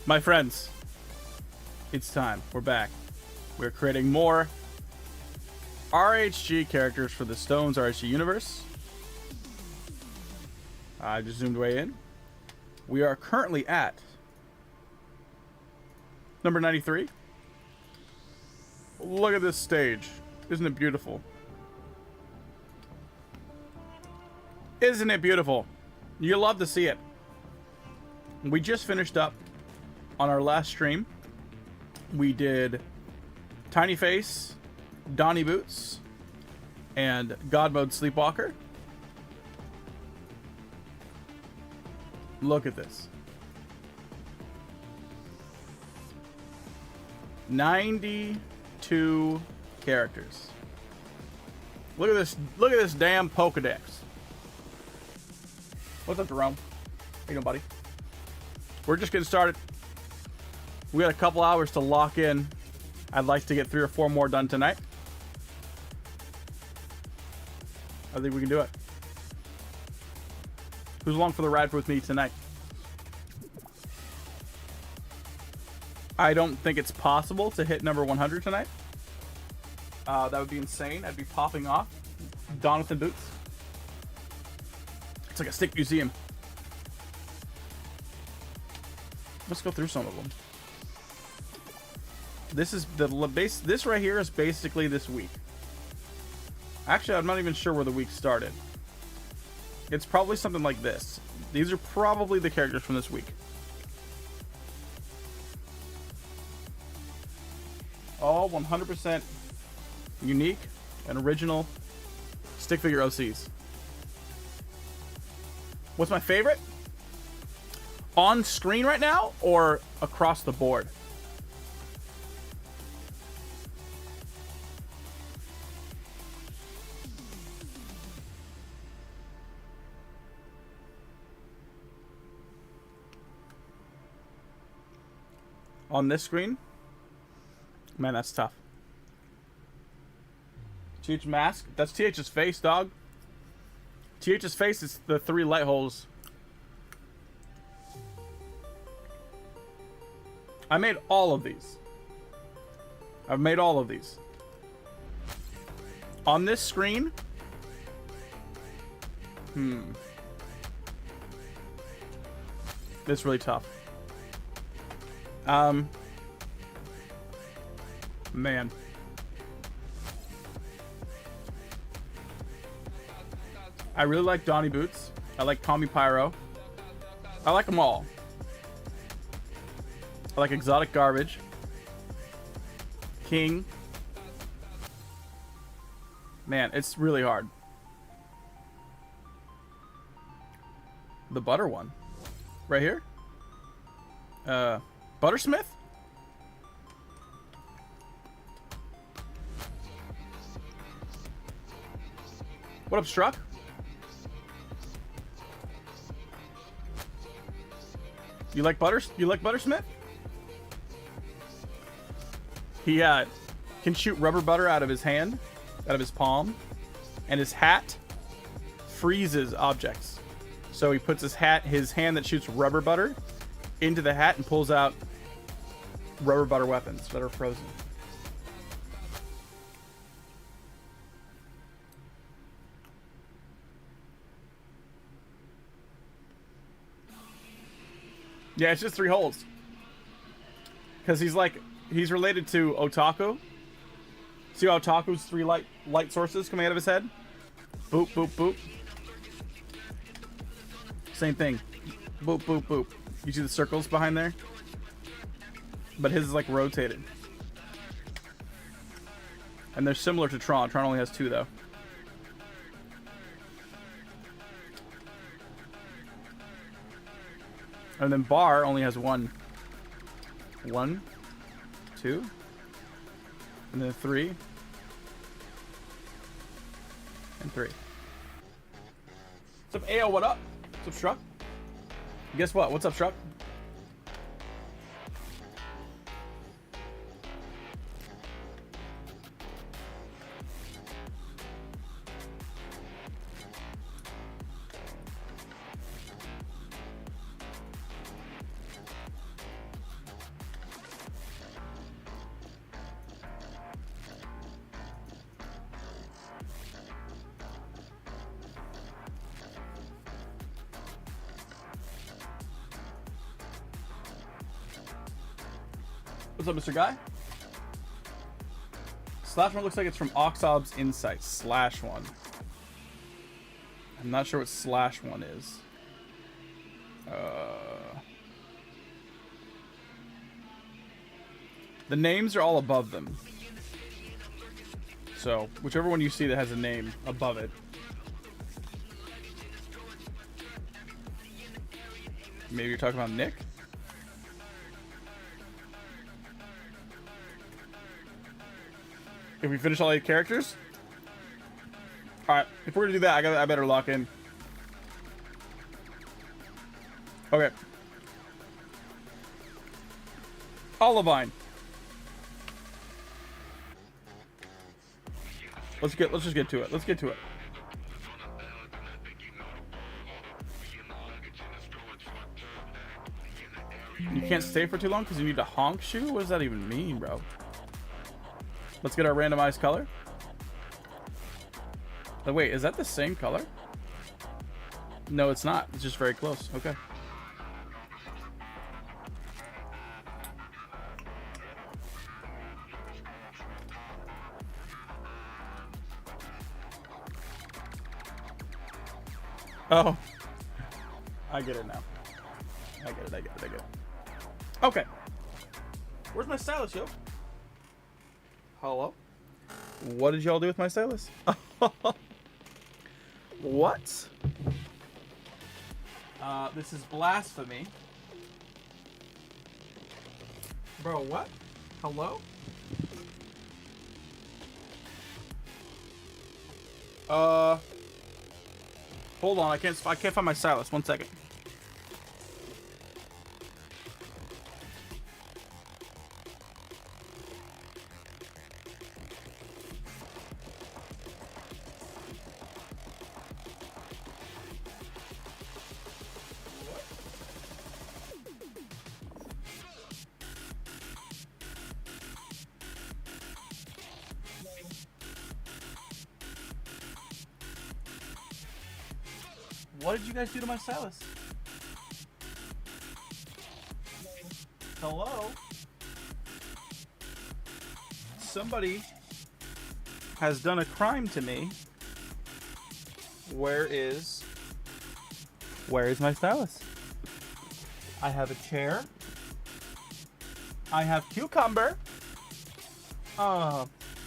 My friends, it's time. We're back. We're creating more RHG characters for the Stones RHG universe. I just zoomed way in. We are currently at number 93. Look at this stage. Isn't it beautiful? Isn't it beautiful? You love to see it. We just finished up on our last stream. We did Tiny Face, Donnie Boots, and God Mode Sleepwalker. Look at this. 92 characters. Look at this. Look at this damn Pokedex. What's up, Jerome? How you doing, buddy? We're just getting started. We got a couple hours to lock in. I'd like to get 3 or 4 more done tonight. I think we can do it. Who's along for the ride with me tonight? I don't think it's possible to hit number 100 tonight. That would be insane. I'd be popping off. Donathan Boots. It's like a stick museum. Let's go through some of them. This is the base. This right here is basically this week. Actually, I'm not even sure where the week started. It's probably something like this. These are probably the characters from this week. All 100% unique and original stick figure OCs. What's my favorite? On screen right now or across the board? On this screen? Man, that's tough. TH mask? That's TH's face, dog. TH's face is the 3 light holes. I made all of these. I've made all of these. On this screen? It's really tough. Man. I really like Donnie Boots. I like Tommy Pyro. I like them all. I like Exotic Garbage. King. Man, it's really hard. The butter one. Right here? Buttersmith? What up, Struck? You like Buttersmith? He can shoot rubber butter out of his hand, out of his palm, and his hat freezes objects. So he puts his hand that shoots rubber butter into the hat and pulls out rubber butter weapons that are frozen. Yeah, it's just 3 holes. Because he's related to Otaku. See how Otaku's 3 light sources coming out of his head? Boop, boop, boop. Same thing. Boop, boop, boop. You see the circles behind there? But his is like rotated. And they're similar to Tron. Tron only has 2 though. And then Bar only has 1. 1, 2, and then 3, and 3. What's up, Ayo? What up? What's up, Struck? Guess what? What's up, Struck? What's up, Mr. Guy? Slash one looks like it's from Oxob's Insight. Slash one. I'm not sure what slash one is. The names are all above them. So, whichever one you see that has a name above it. Maybe you're talking about Nick? If we finish all 8 characters? Alright, if we're gonna do that, I better lock in. Okay. Olivine. Let's just get to it. Let's get to it. You can't stay for too long because you need to honk shoe? What does that even mean, bro? Let's get our randomized color. Oh, wait, is that the same color? No, it's not. It's just very close. Okay. Oh. I get it now. I get it. Okay. Where's my stylus, yo? Hello? What did y'all do with my stylus? What? This is blasphemy. Bro, what? Hello? Hold on, I can't find my stylus. 1 second. What did you guys do to my stylus? Hello? Somebody has done a crime to me. Where is my stylus? I have a chair. I have cucumber.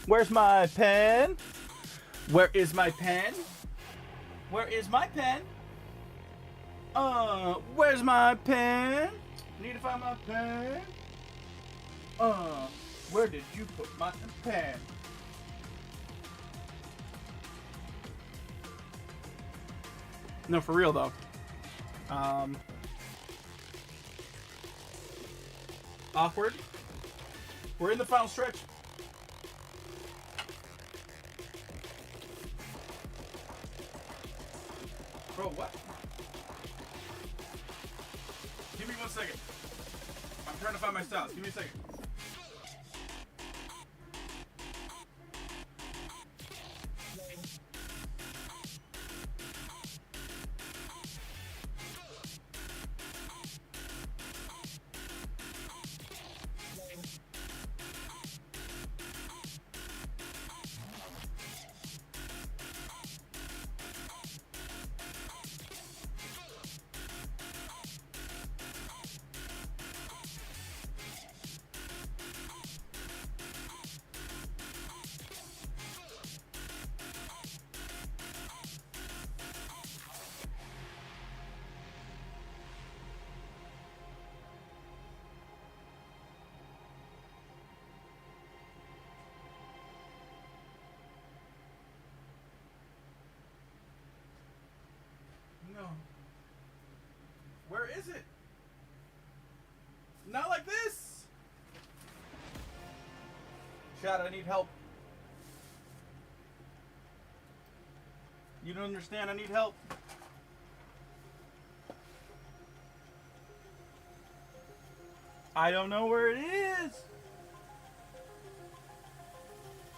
Where's my pen? Where is my pen? Where is my pen? Where's my pen? Need to find my pen. Where did you put my pen? No, for real though. Awkward. We're in the final stretch. Bro, what? Give me 1 second. I'm trying to find my stylus. Give me a second. No. Where is it? Not like this! Chad, I need help. You don't understand, I need help. I don't know where it is.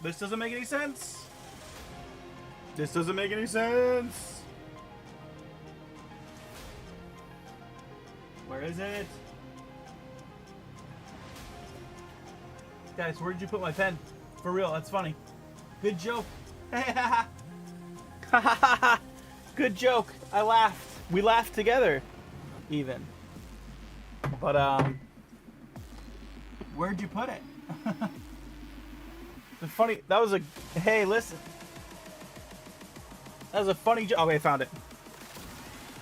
This doesn't make any sense. This doesn't make any sense. Where is it? Guys, where did you put my pen? For real, that's funny. Good joke. Good joke. I laughed. We laughed together, even. But, where'd you put it? The funny, that was a, hey, listen. That was a funny joke. Oh, wait, I found it.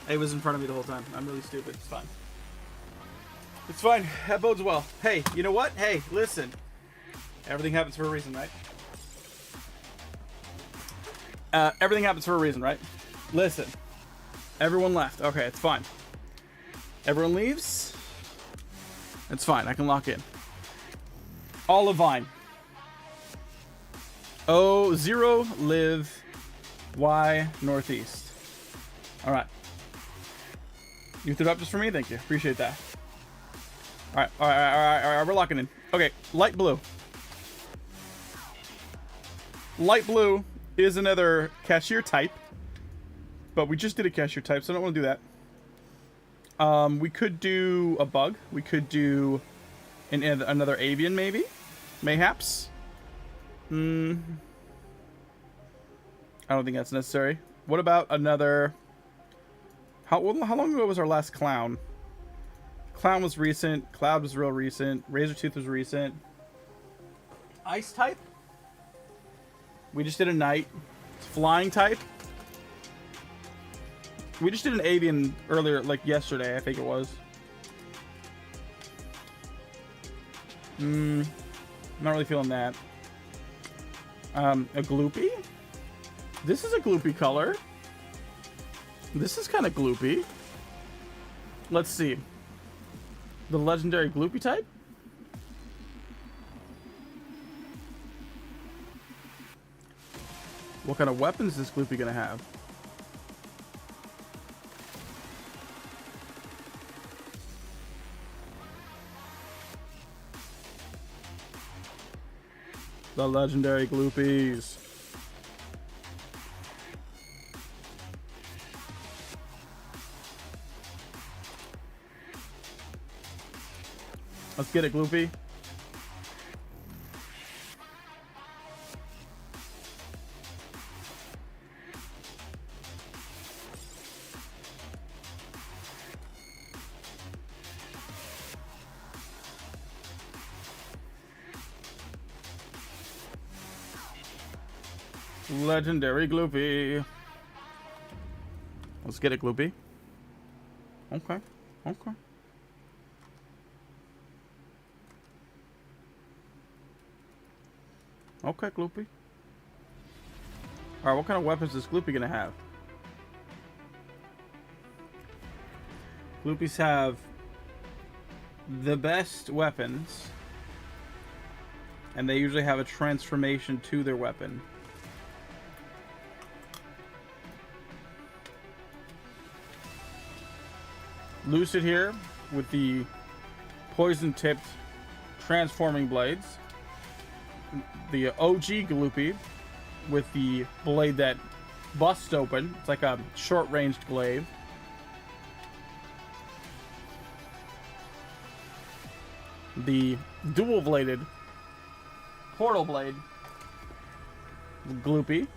It was in front of me the whole time. I'm really stupid. It's fine. It's fine. That bodes well. Hey, you know what? Hey, listen. Everything happens for a reason, right? Everything happens for a reason, right? Listen. Everyone left. Okay, it's fine. Everyone leaves. It's fine. I can lock in. Olivine. O, 0, live, Y, northeast. All right. You threw it up just for me? Thank you. Appreciate that. All right. We're locking in. Okay, light blue. Light blue is another cashier type, but we just did a cashier type, so I don't want to do that. We could do a bug. We could do another avian, maybe, mayhaps. I don't think that's necessary. What about another? How long ago was our last clown? Clown was recent. Cloud was real recent. Razortooth was recent. Ice type? We just did a knight. Flying type? We just did an avian earlier, like yesterday, I think it was. Not really feeling that. A gloopy? This is a gloopy color. This is kind of gloopy. Let's see. The legendary gloopy type? What kind of weapons is this gloopy gonna have? The legendary gloopies. Let's get it, Gloopy. Legendary Gloopy. Let's get it, Gloopy. Okay. Okay. Okay, Gloopy. Alright, what kind of weapons is Gloopy gonna have? Gloopies have the best weapons, and they usually have a transformation to their weapon. Lucid here with the poison-tipped transforming blades. The OG Gloopy with the blade that busts open. It's like a short-ranged glaive. The dual-bladed portal blade Gloopy.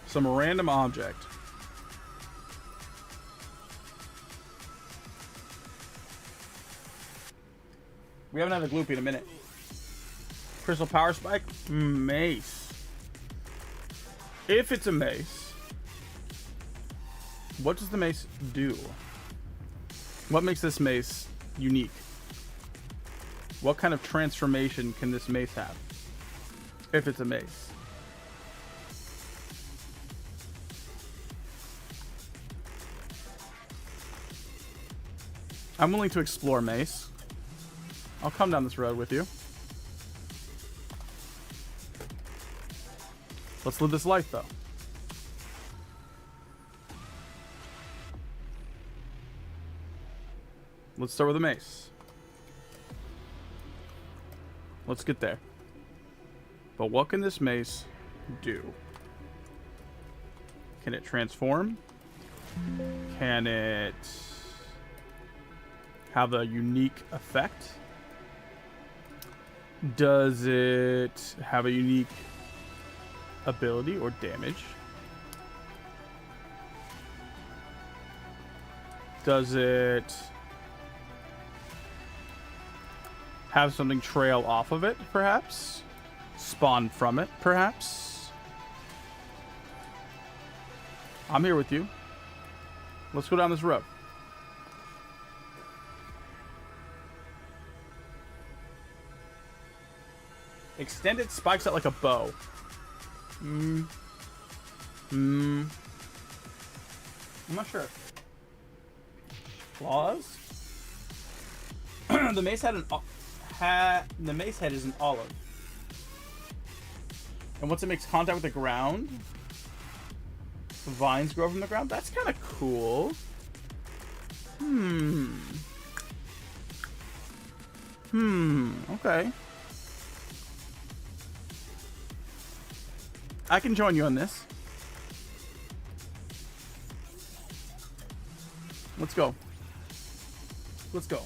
Some random object. We haven't had a Gloopy in a minute. Crystal Power Spike? Mace. If it's a mace, what does the mace do? What makes this mace unique? What kind of transformation can this mace have? If it's a mace. I'm willing to explore mace. I'll come down this road with you. Let's live this life, though. Let's start with a mace. Let's get there. But what can this mace do? Can it transform? Can it have a unique effect? Does it have a unique ability or damage? Does it have something trail off of it, perhaps? Spawn from it, perhaps? I'm here with you. Let's go down this road. Extended spikes out like a bow. I'm not sure. Claws? The mace the mace head is an olive. And once it makes contact with the ground, vines grow from the ground. That's kind of cool. Okay. I can join you on this. Let's go. Let's go.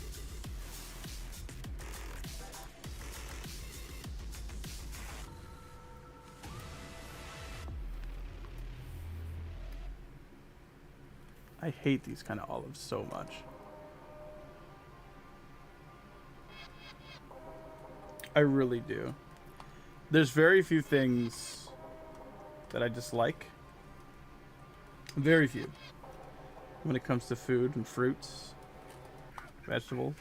I hate these kind of olives so much. I really do. There's very few things that I dislike. Very few. When it comes to food and fruits, vegetables.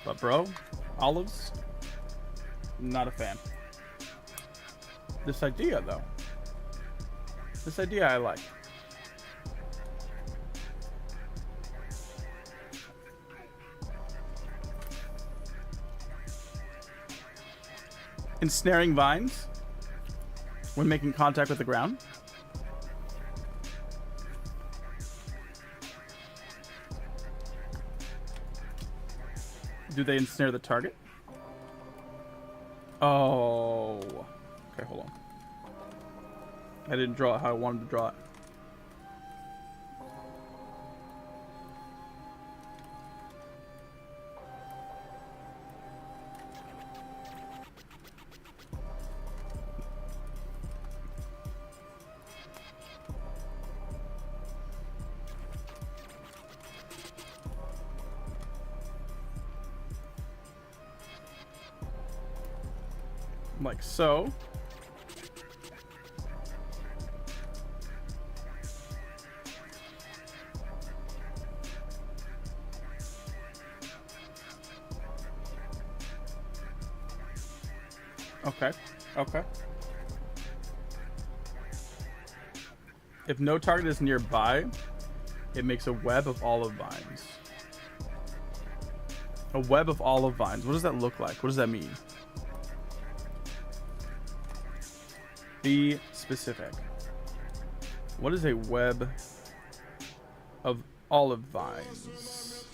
But bro, olives, not a fan. This idea though. This idea I like. Ensnaring vines when making contact with the ground. Do they ensnare the target? Oh. Okay, hold on. I didn't draw it how I wanted to draw it. Like so. Okay. Okay. If no target is nearby, it makes a web of olive vines. A web of olive vines. What does that look like? What does that mean? Be specific. What is a web of olive vines?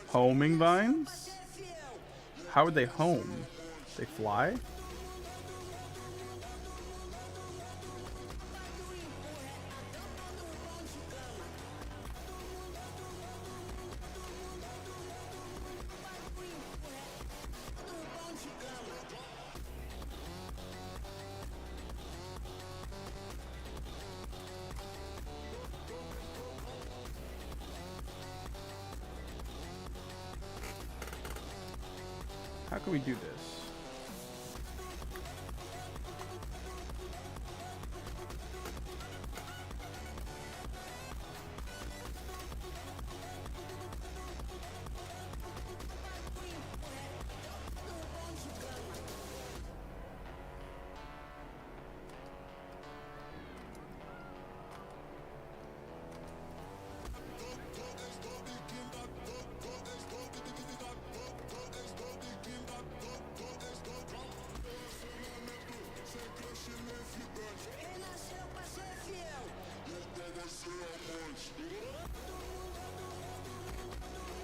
Homing vines? How would they home? They fly? How can we do this?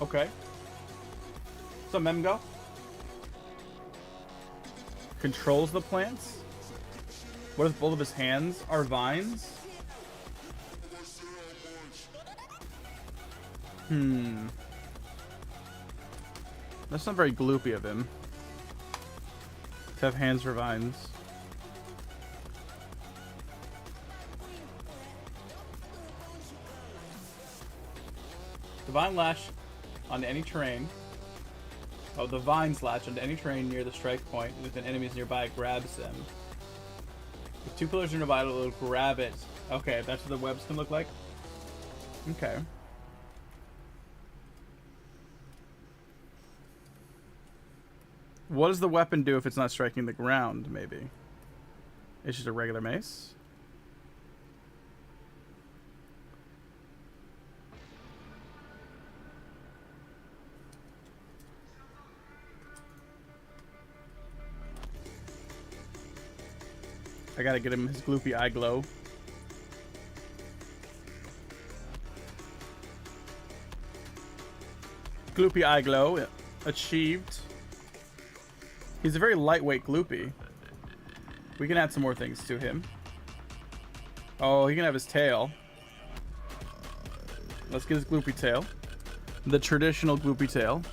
Okay. So Memgo controls the plants. What if both of his hands are vines? That's not very gloopy of him. To have hands for vines. Divine Lash onto any terrain. Oh, the vines latch onto any terrain near the strike point. If an enemy is nearby, it grabs them. If 2 pillars are nearby, it'll grab it. Okay, that's what the webs can look like. Okay. What does the weapon do if it's not striking the ground, maybe? It's just a regular mace? I gotta get him his gloopy eye glow. Gloopy eye glow achieved. He's a very lightweight gloopy. We can add some more things to him. Oh, he can have his tail. Let's get his gloopy tail. The traditional gloopy tail.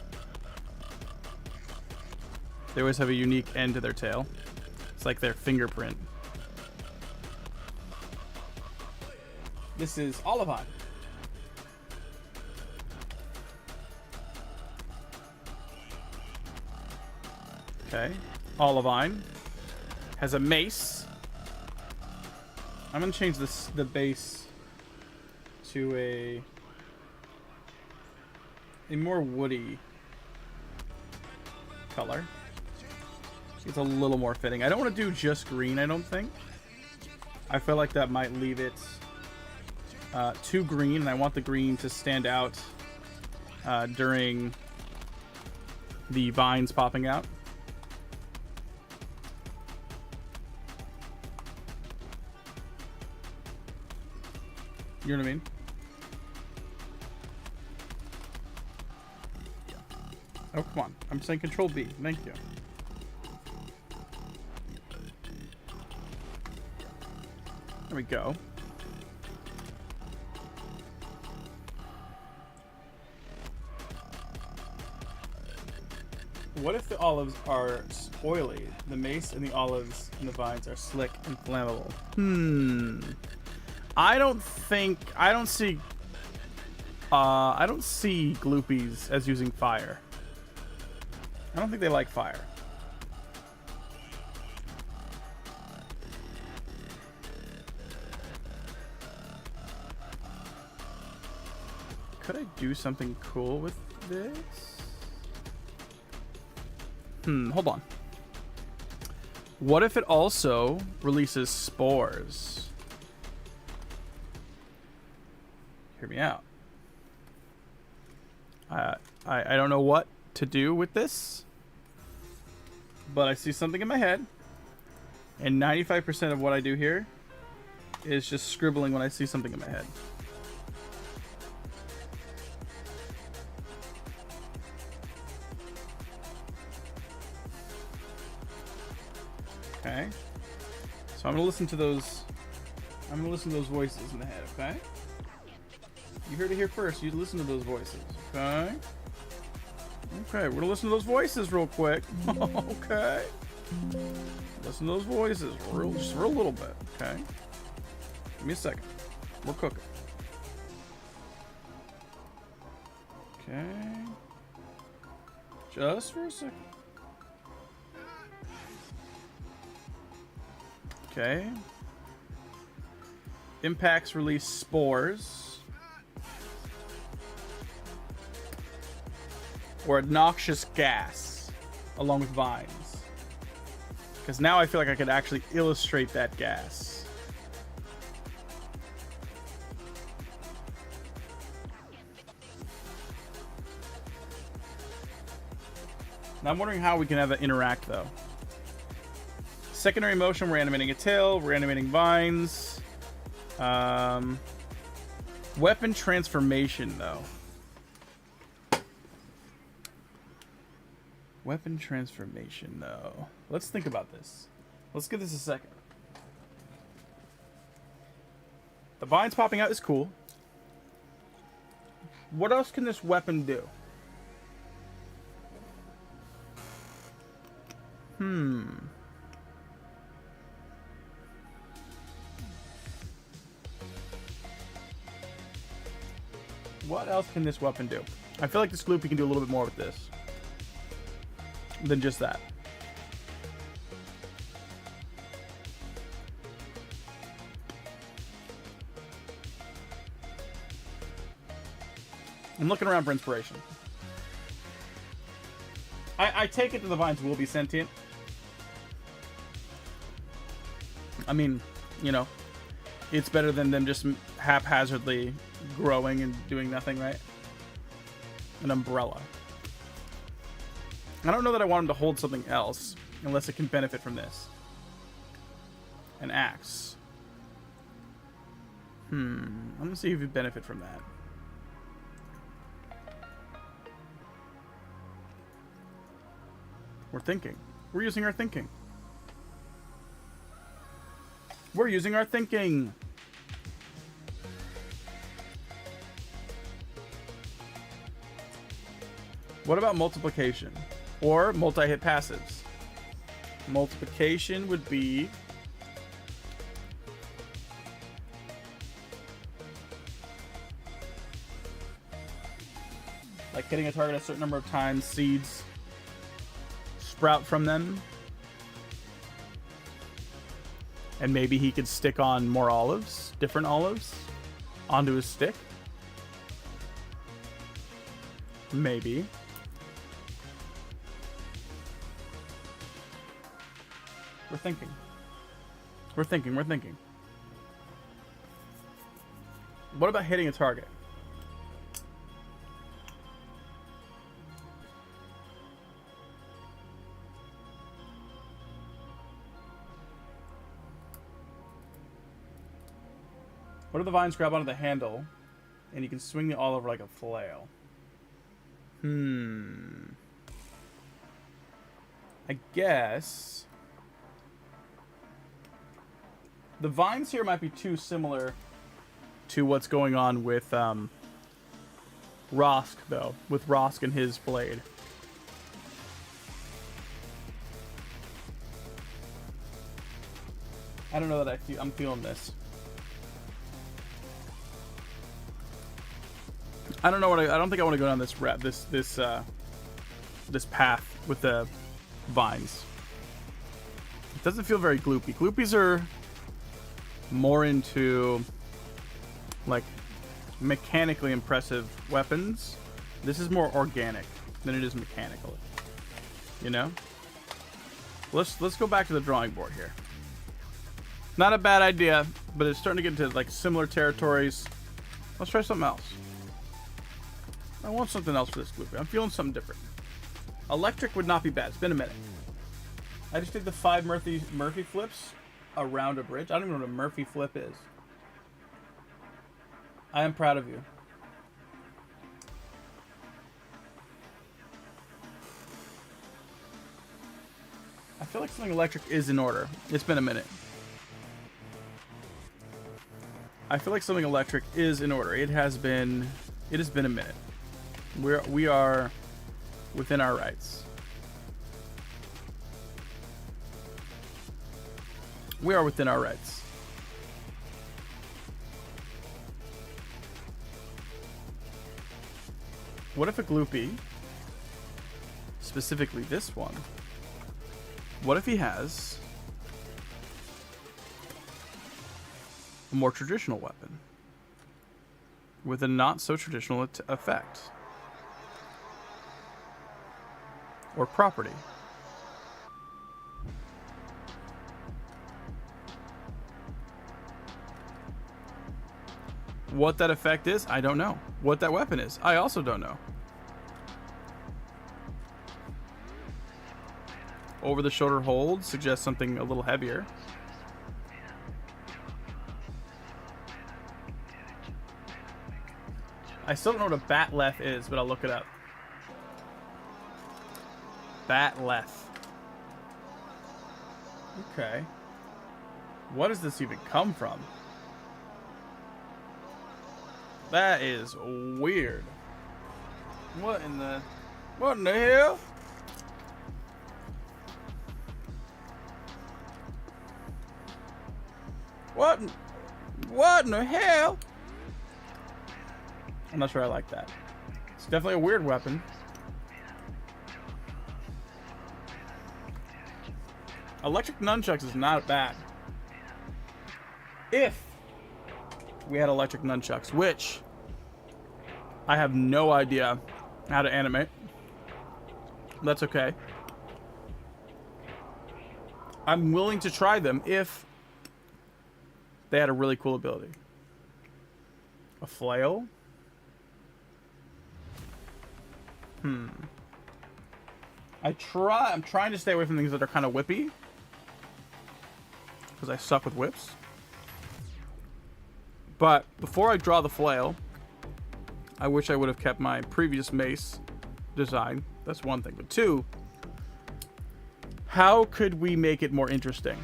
They always have a unique end to their tail. It's like their fingerprint. This is Olivine. Okay. Olivine has a mace. I'm gonna change the base to a more woody color. It's a little more fitting. I don't want to do just green, I don't think. I feel like that might leave it too green, and I want the green to stand out during the vines popping out. You know what I mean? Oh, come on. I'm saying Control B. Thank you. There we go. What if the olives are oily? The mace and the olives and the vines are slick and flammable. I don't see gloopies as using fire. I don't think they like fire. Could I do something cool with this? Hold on. What if it also releases spores? Hear me out. I don't know what to do with this, but I see something in my head, and 95% of what I do here is just scribbling when I see something in my head. Okay. So I'm gonna listen to those. I'm gonna listen to those voices in the head. Okay. You heard it here first. You listen to those voices. Okay. Okay. We're gonna listen to those voices real quick. Okay. Listen to those voices just for a little bit. Okay. Give me a second. We're cooking. Okay. Just for a second. Okay. Impacts release spores. Or a noxious gas. Along with vines. Because now I feel like I could actually illustrate that gas. Now I'm wondering how we can have it interact though. Secondary motion, we're animating a tail, we're animating vines. Weapon transformation, though. Weapon transformation, though. Let's think about this. Let's give this a second. The vines popping out is cool. What else can this weapon do? What else can this weapon do? I feel like this Gloopy can do a little bit more with this than just that. I'm looking around for inspiration. I take it that the vines will be sentient. I mean, you know, it's better than them just haphazardly growing and doing nothing, right? An umbrella. I don't know that I want him to hold something else unless it can benefit from this. An axe. I'm gonna see if you benefit from that. We're thinking. We're using our thinking. We're using our thinking. What about multiplication? Or multi-hit passives? Multiplication would be... like hitting a target a certain number of times, seeds sprout from them. And maybe he could stick on more olives, different olives, onto his stick. Maybe. We're thinking. We're thinking. We're thinking. What about hitting a target? What if the vines grab onto the handle and you can swing the olive like a flail? I guess the vines here might be too similar to what's going on with Rosk, though, with Rosk and his blade. I don't know that I'm feeling this. I don't know what I don't think I want to go down this path with the vines. It doesn't feel very gloopy. Gloopies are more into like mechanically impressive weapons. This is more organic than it is mechanical. You know? Let's go back to the drawing board here. Not a bad idea, but it's starting to get into like similar territories. Let's try something else. I want something else for this Gloopy. I'm feeling something different. Electric would not be bad. It's been a minute. I just did the 5 Murphy flips around a bridge. I don't even know what a Murphy flip is. I am proud of you. I feel like something electric is in order. It's been a minute. I feel like something electric is in order. It has been a minute. We are within our rights. We are within our rights. What if a Gloopy, specifically this one, what if he has a more traditional weapon with a not so traditional effect or property? What that effect is, I don't know. What that weapon is, I also don't know. Over the shoulder hold suggests something a little heavier. I still don't know what a Batleth is, but I'll look it up. Batleth. Okay. What does this even come from? That is weird. What in the hell? What? What in the hell? I'm not sure I like that. It's definitely a weird weapon. Electric nunchucks is not bad. If we had electric nunchucks, which I have no idea how to animate. That's okay. I'm willing to try them if they had a really cool ability. A flail? I'm trying to stay away from things that are kind of whippy. Because I suck with whips. But before I draw the flail, I wish I would have kept my previous mace design. That's one thing. But two, how could we make it more interesting?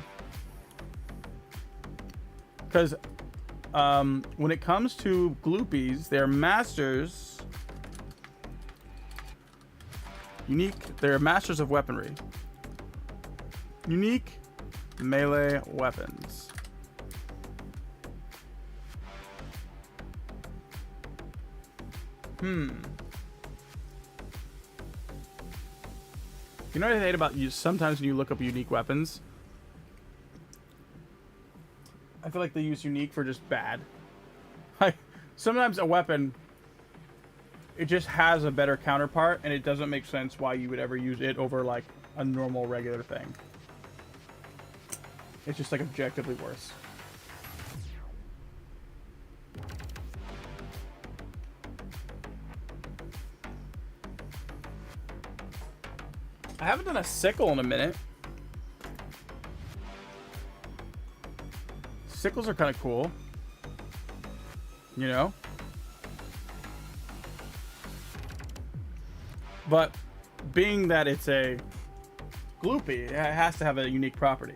Because when it comes to gloopies, they're masters. They're masters of weaponry. Unique melee weapons. You know what I hate about you? Sometimes when you look up unique weapons, I feel like they use unique for just bad. Like, sometimes a weapon, it just has a better counterpart, and it doesn't make sense why you would ever use it over, like, a normal, regular thing. It's just, like, objectively worse. I haven't done a sickle in a minute. Sickles are kind of cool. You know? But being that it's a gloopy, it has to have a unique property.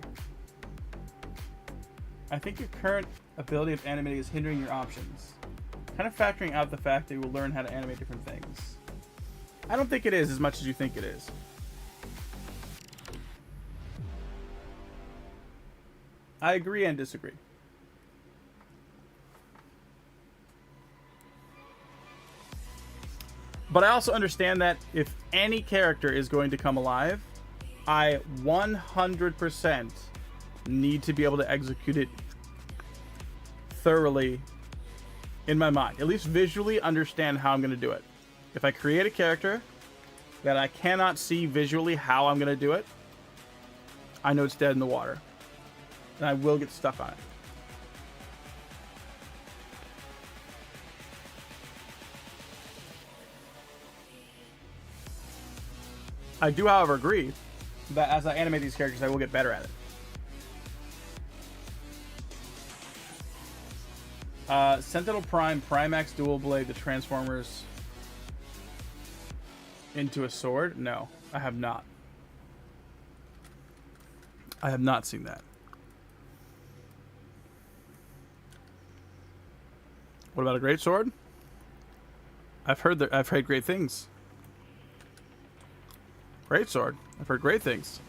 I think your current ability of animating is hindering your options. Kind of factoring out the fact that you will learn how to animate different things. I don't think it is as much as you think it is. I agree and disagree. But I also understand that if any character is going to come alive, I 100% need to be able to execute it thoroughly in my mind. At least visually understand how I'm going to do it. If I create a character that I cannot see visually how I'm going to do it, I know it's dead in the water. And I will get stuck on it. I do, however, agree that as I animate these characters, I will get better at it. Sentinel Prime, Primax Dual Blade, the Transformers into a sword? No, I have not. I have not seen that. What about a great sword? I've heard great things. Great sword. I've heard great things.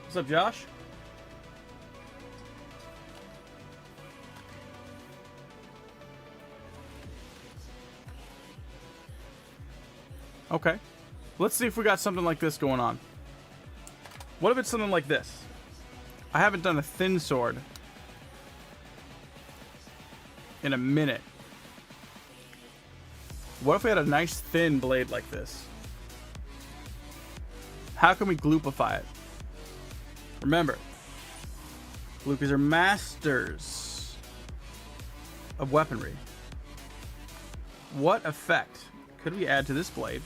What's up, Josh? Okay. Let's see if we got something like this going on. What if it's something like this? I haven't done a thin sword in a minute. What if we had a nice thin blade like this? How can we gloopify it? Remember, gloopies are masters of weaponry. What effect could we add to this blade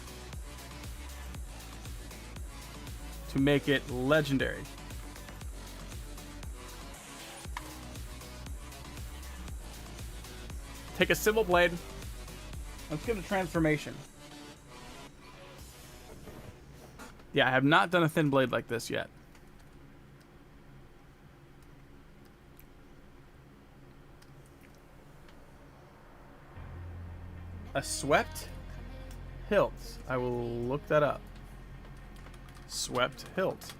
to make it legendary? Take a civil blade. Let's give it a transformation. Yeah, I have not done a thin blade like this yet. A swept hilt. I will look that up. Swept hilt.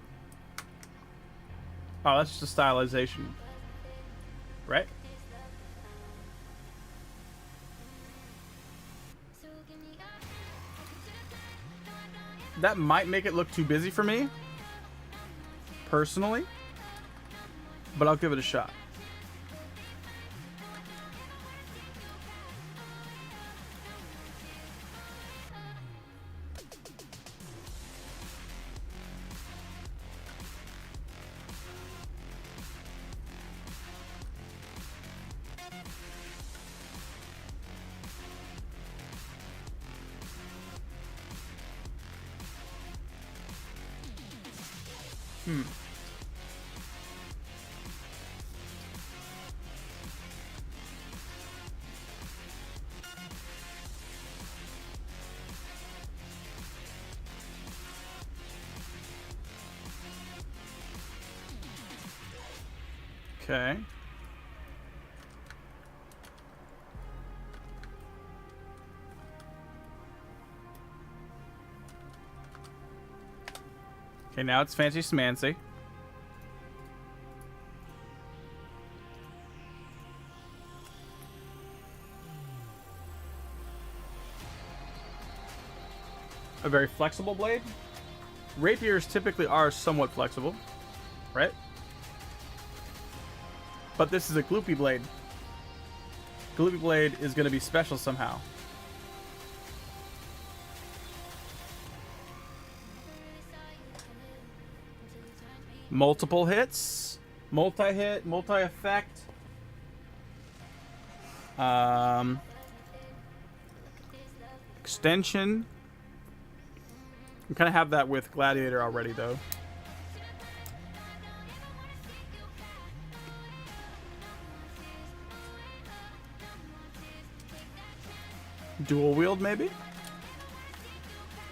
Oh, that's just a stylization. Right? That might make it look too busy for me, personally, but I'll give it a shot. Okay. Okay, now it's fancy smancy. A very flexible blade. Rapiers typically are somewhat flexible, right? But this is a gloopy blade. Gloopy blade is going to be special somehow. Multiple hits, multi-hit, multi-effect. Extension. We kind of have that with Gladiator already, though. Dual wield, maybe?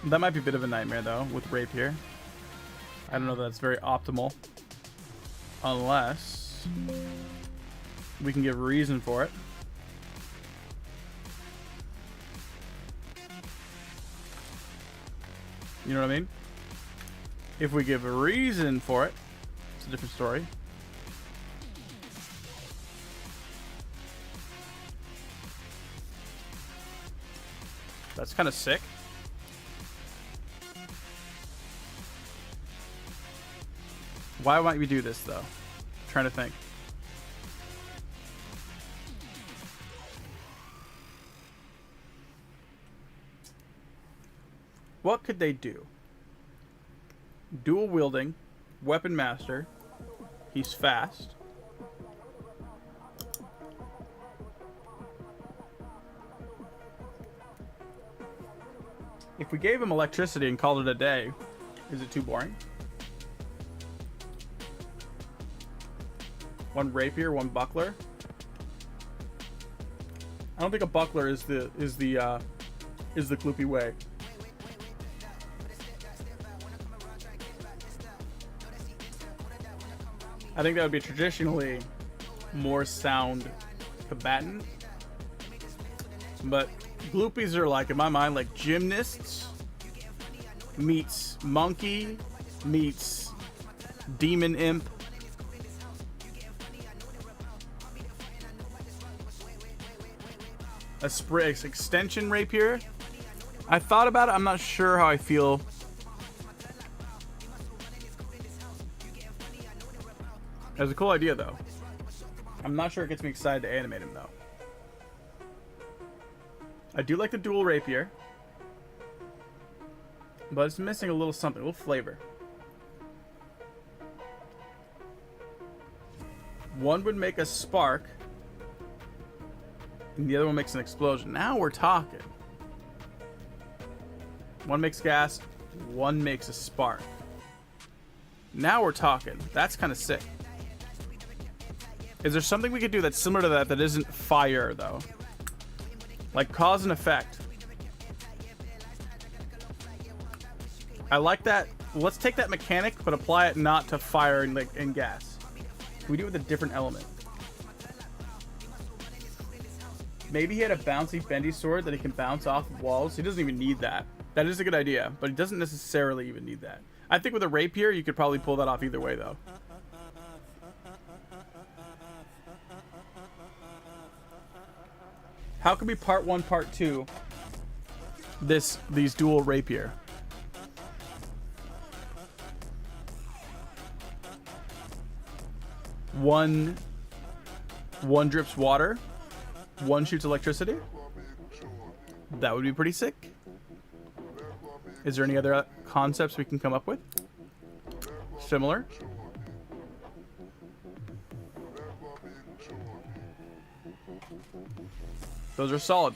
That might be a bit of a nightmare, though, with Rapier. I don't know that that's very optimal. Unless we can give a reason for it. You know what I mean? If we give a reason for it, it's a different story. That's kind of sick. Why might we do this, though? I'm trying to think. What could they do? Dual wielding, weapon master. He's fast. If we gave him electricity and called it a day, is it too boring? One rapier, one buckler. I don't think a buckler is the gloopy way. I think that would be traditionally more sound combatant. But gloopies are like, in my mind, like gymnasts meets monkey meets demon imp. A Spriggs extension rapier. I thought about it. I'm not sure how I feel. It's a cool idea, though. I'm not sure it gets me excited to animate him, though. I do like the dual rapier, but it's missing a little something, a little flavor. One would make a spark, and the other one makes an explosion. Now we're talking. One makes gas, one makes a spark. Now we're talking. That's kind of sick. Is there something we could do that's similar to that that isn't fire, though? Like cause and effect. I like that. Let's take that mechanic, but apply it not to fire and gas. Can we do it with a different element? Maybe he had a bouncy, bendy sword that he can bounce off of walls. He doesn't even need that. That is a good idea, but he doesn't necessarily even need that. I think with a rapier, you could probably pull that off either way, though. How can we part 1, part 2 these dual rapier? One drips water, one shoots electricity. That would be pretty sick. Is there any other concepts we can come up with? Similar? Those are solid.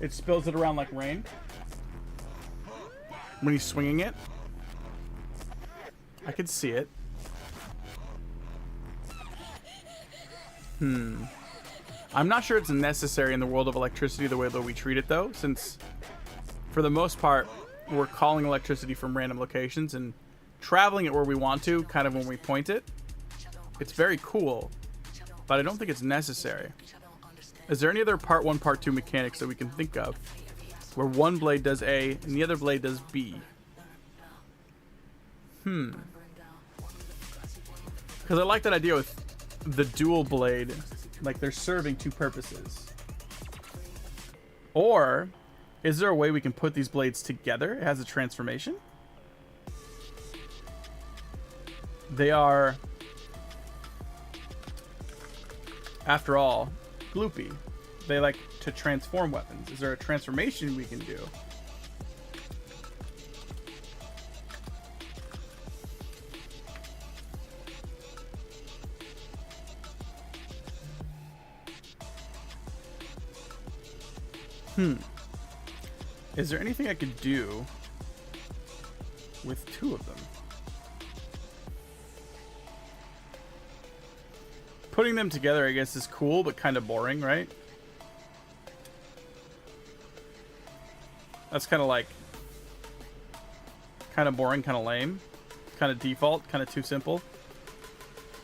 It spills it around like rain when he's swinging it. I can see it. I'm not sure it's necessary in the world of electricity the way that we treat it, though, since for the most part we're calling electricity from random locations and traveling it where we want to, kind of when we point it. It's very cool, but I don't think it's necessary. Is there any other part 1, part 2 mechanics that we can think of where one blade does A and the other blade does B? Because I like that idea with the dual blade, like they're serving two purposes. Or is there a way we can put these blades together? It has a transformation. They are, after all, gloopy. They like to transform weapons. Is there a transformation we can do? Is there anything I could do with two of them? Putting them together, I guess, is cool, but kind of boring, right? That's kind of like... kind of boring, kind of lame. Kind of default, kind of too simple.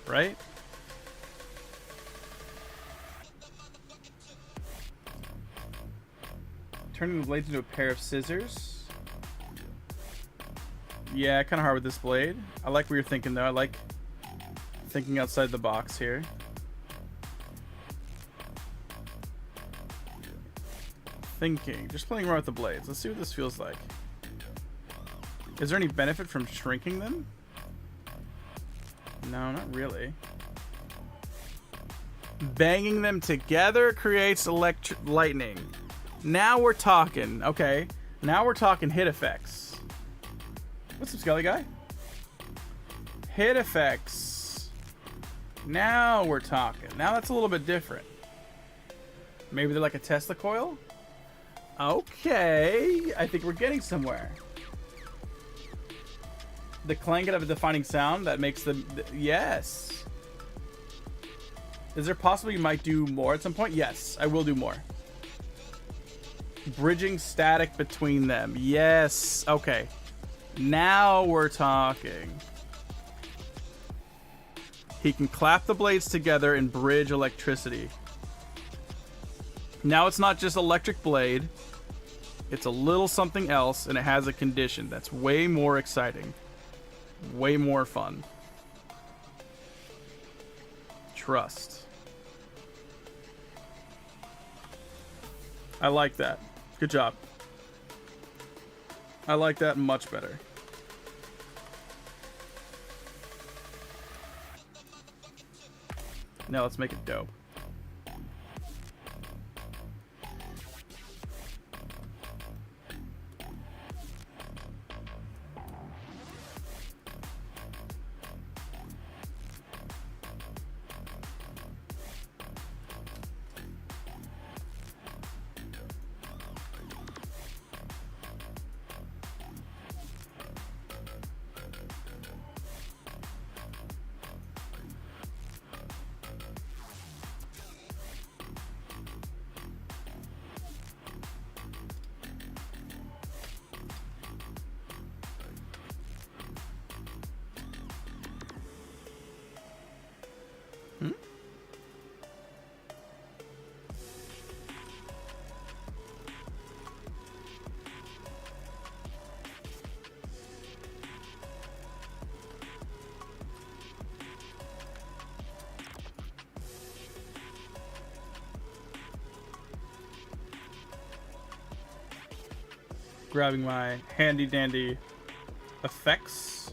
Right? Turning the blades into a pair of scissors. Yeah, kind of hard with this blade. I like what you're thinking, though. I like thinking outside the box here. Thinking. Just playing around with the blades. Let's see what this feels like. Is there any benefit from shrinking them? No, not really. Banging them together creates lightning. Now we're talking. Okay. Now we're talking hit effects. What's up, Skelly guy? Hit effects. Now we're talking. Now that's a little bit different. Maybe they're like a Tesla coil? Okay. I think we're getting somewhere. The clanking of a defining sound that makes them... Yes. Is there possible you might do more at some point? Yes, I will do more. Bridging static between them. Yes. Okay. Now we're talking. He can clap the blades together and bridge electricity. Now it's not just electric blade. It's a little something else, and it has a condition that's way more exciting. Way more fun. Trust. I like that. Good job. I like that much better. Now let's make it dope. Grabbing my handy dandy effects.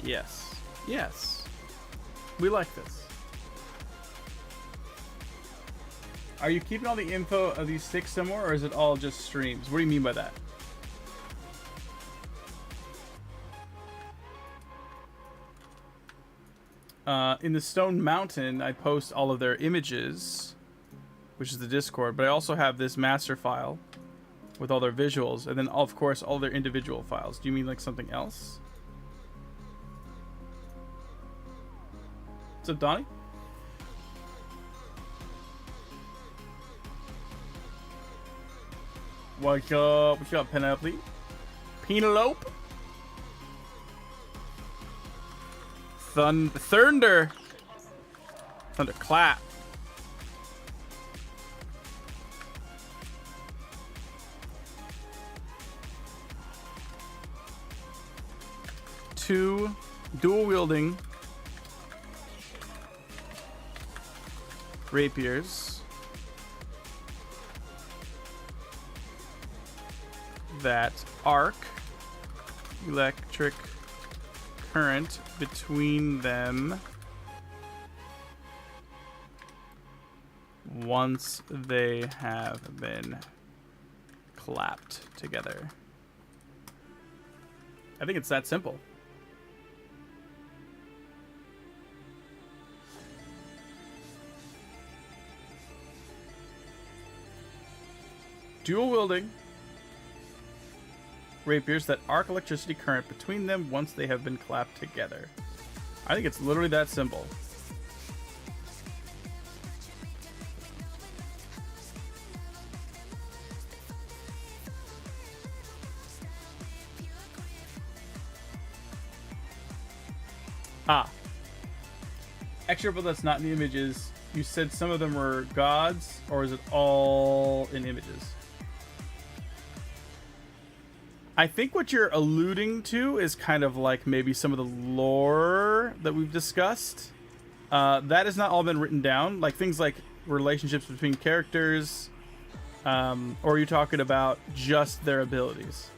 Yes. Yes. We like this. Are you keeping all the info of these sticks somewhere, or is it all just streams? What do you mean by that? In the Stone Mountain, I post all of their images, which is the Discord, but I also have this master file with all their visuals, and then, of course, all their individual files. Do you mean like something else? What's up, Donnie? What's up? What's up, Penelope? Penelope? Thunder. Thunderclap. Two dual wielding rapiers that arc electric current between them once they have been clapped together. I think it's that simple. Dual wielding rapiers that arc electricity current between them once they have been clapped together. I think it's literally that simple. Extra, but that's not in the images. You said some of them were gods, or is it all in images? I think what you're alluding to is kind of like maybe some of the lore that we've discussed. That has not all been written down. Like things like relationships between characters, or are you talking about just their abilities?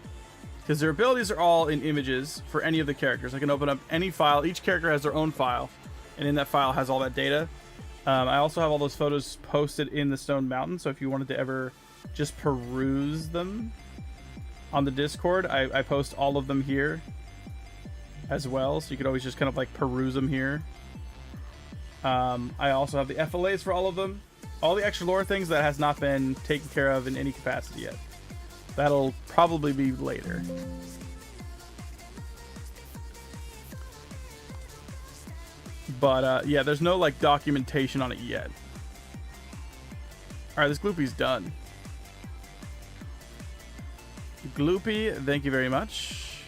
Because their abilities are all in images for any of the characters. I can open up any file. Each character has their own file, and in that file has all that data. I also have all those photos posted in the Stone Mountain, so if you wanted to ever just peruse them on the Discord, I post all of them here as well, so you could always just kind of like peruse them here. I also have the FLAs for all of them. All the extra lore things that has not been taken care of in any capacity yet. That'll probably be later. But yeah, there's no like documentation on it yet. All right, this Gloopy's done. Gloopy, thank you very much.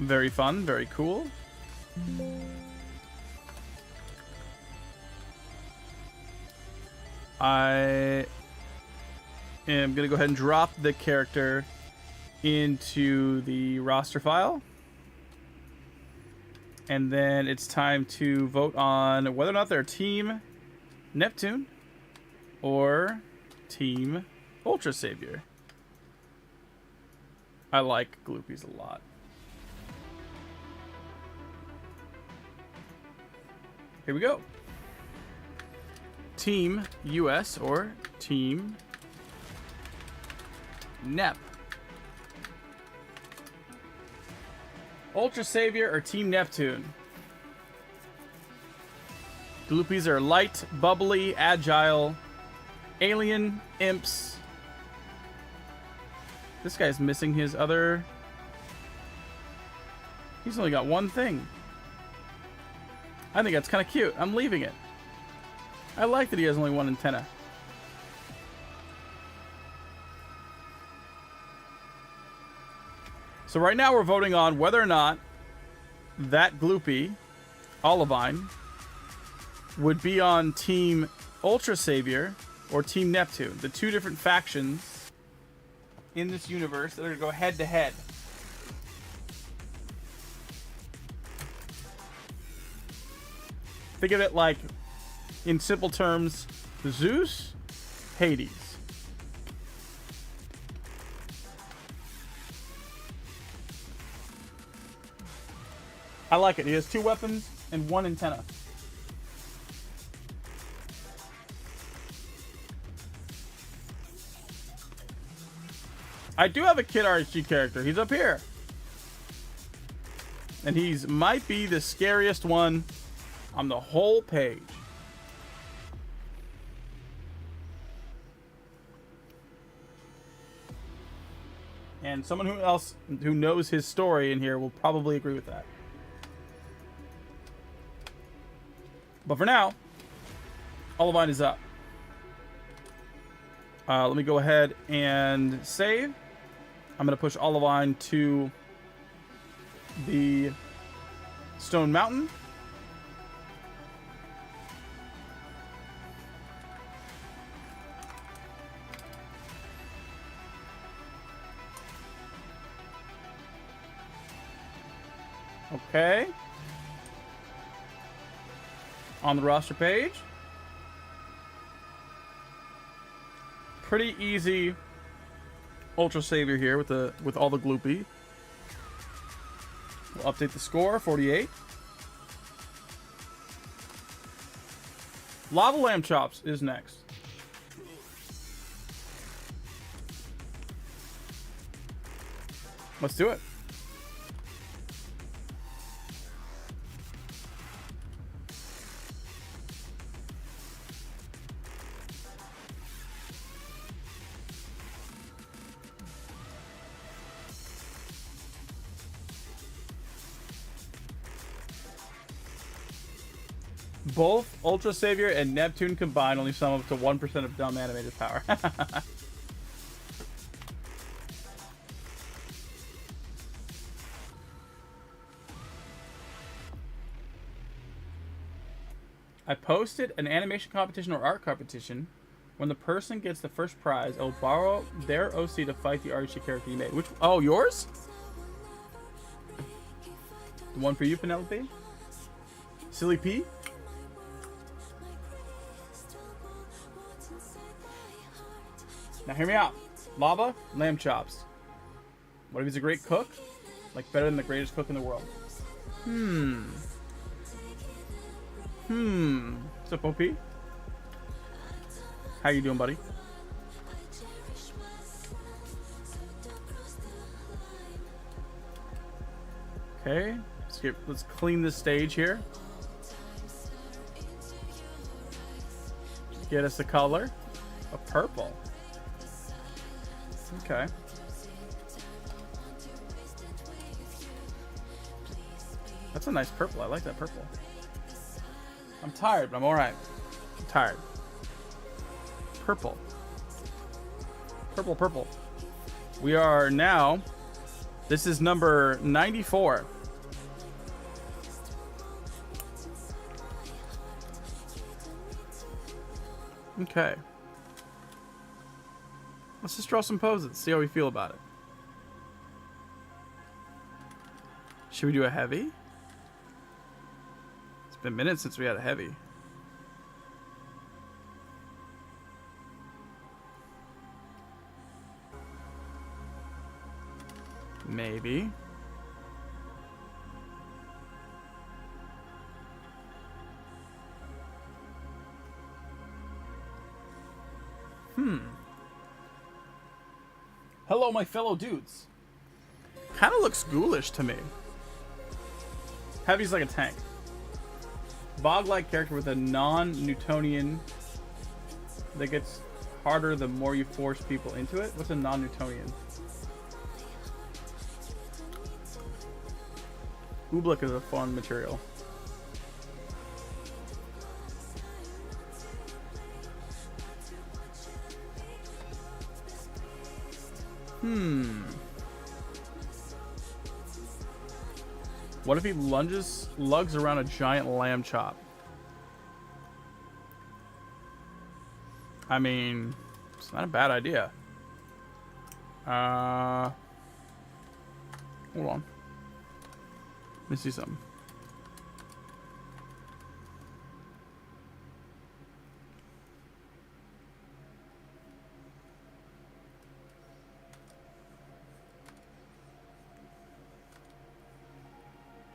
Very fun, very cool. I am going to go ahead and drop the character into the roster file. And then it's time to vote on whether or not they're Team Neptune or Team Ultra Savior. I like Gloopies a lot. Here we go. Team US or Team Nep. Ultra Savior or Team Neptune. Gloopies are light, bubbly, agile, alien, imps. This guy's missing his other... He's only got one thing. I think that's kind of cute. I'm leaving it. I like that he has only one antenna. So right now we're voting on whether or not that Gloopy, Olivine, would be on Team Ultra Savior or Team Neptune. The two different factions in this universe that are going to go head to head. Think of it like, in simple terms, Zeus, Hades. I like it. He has 2 weapons and 1 antenna. I do have a Kid RHG character. He's up here. And he's might be the scariest one on the whole page. And someone who knows his story in here will probably agree with that. But for now, Olivine is up. Let me go ahead and save. I'm going to push Olivine to the Stone Mountain. Okay. On the roster page. Pretty easy Ultra Savior here with all the Gloopy. We'll update the score, 48. Lava Lamb Chops is next. Let's do it. Both Ultra Savior and Neptune combined only sum up to 1% of dumb animated power. I posted an animation competition or art competition. When the person gets the first prize, I'll borrow their OC to fight the RHG character you made. Which? Oh, yours? The one for you, Penelope? Silly P? Now hear me out. Lava, lamb chops. What if he's a great cook? Like better than the greatest cook in the world. What's up, OP? How you doing, buddy? Okay, let's clean this stage here. Get us a color. A purple. Okay. That's a nice purple. I like that purple. I'm tired, but I'm alright. I'm tired. Purple. Purple, purple. We are now... This is number 94. Okay. Let's just draw some poses, see how we feel about it. Should we do a heavy? It's been minutes since we had a heavy. Maybe. Hello, my fellow dudes. Kind of looks ghoulish to me. Heavy's like a tank. Bog-like character with a non-Newtonian that gets harder the more you force people into it. What's a non-Newtonian? Oobleck is a fun material. What if he lugs around a giant lamb chop? I mean, it's not a bad idea. Hold on. Let me see something.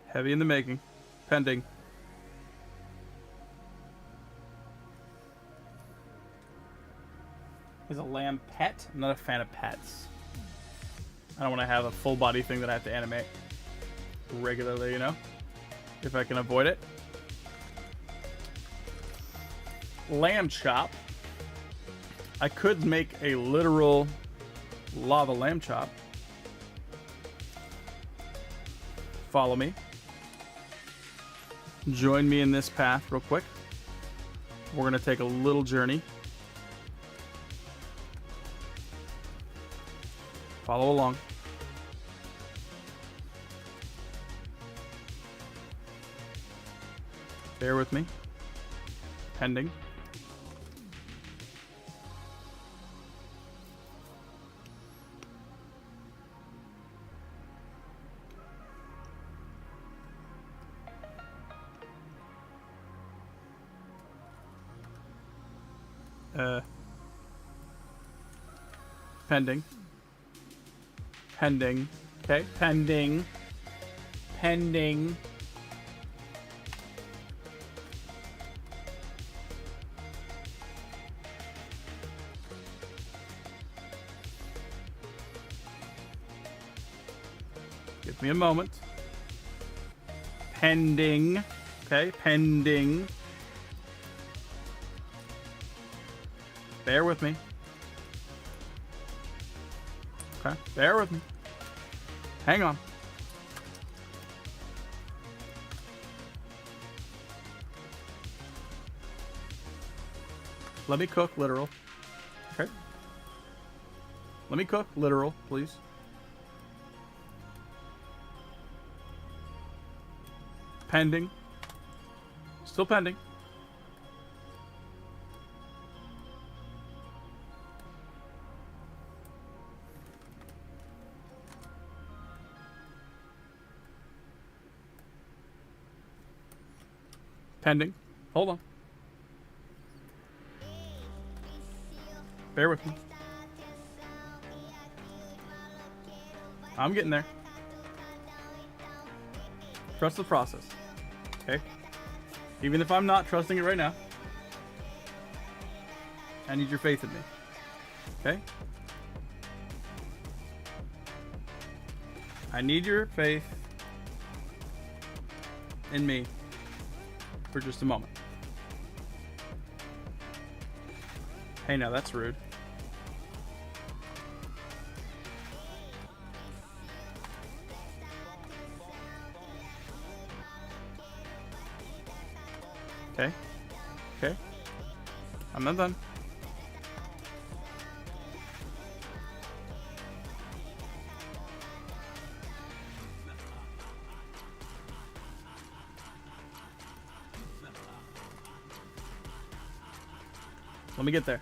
Heavy in the making. Pending. Is a lamb pet? I'm not a fan of pets. I don't want to have a full body thing that I have to animate regularly, you know? If I can avoid it. Lamb chop. I could make a literal lava lamb chop. Follow me. Join me in this path real quick. We're going to take a little journey. Follow along. Bear with me. Pending. Pending. Pending. Okay, pending. Pending. Give me a moment. Pending. Okay, pending. Bear with me. Okay, bear with me. Hang on. Let me cook, literal. Okay. Let me cook, literal, please. Pending. Still pending. Pending. Hold on. Bear with me. I'm getting there. Trust the process. Okay? Even if I'm not trusting it right now, I need your faith in me. Okay? I need your faith in me for just a moment. Hey, now that's rude. Okay. Okay. I'm not done. Let me get there.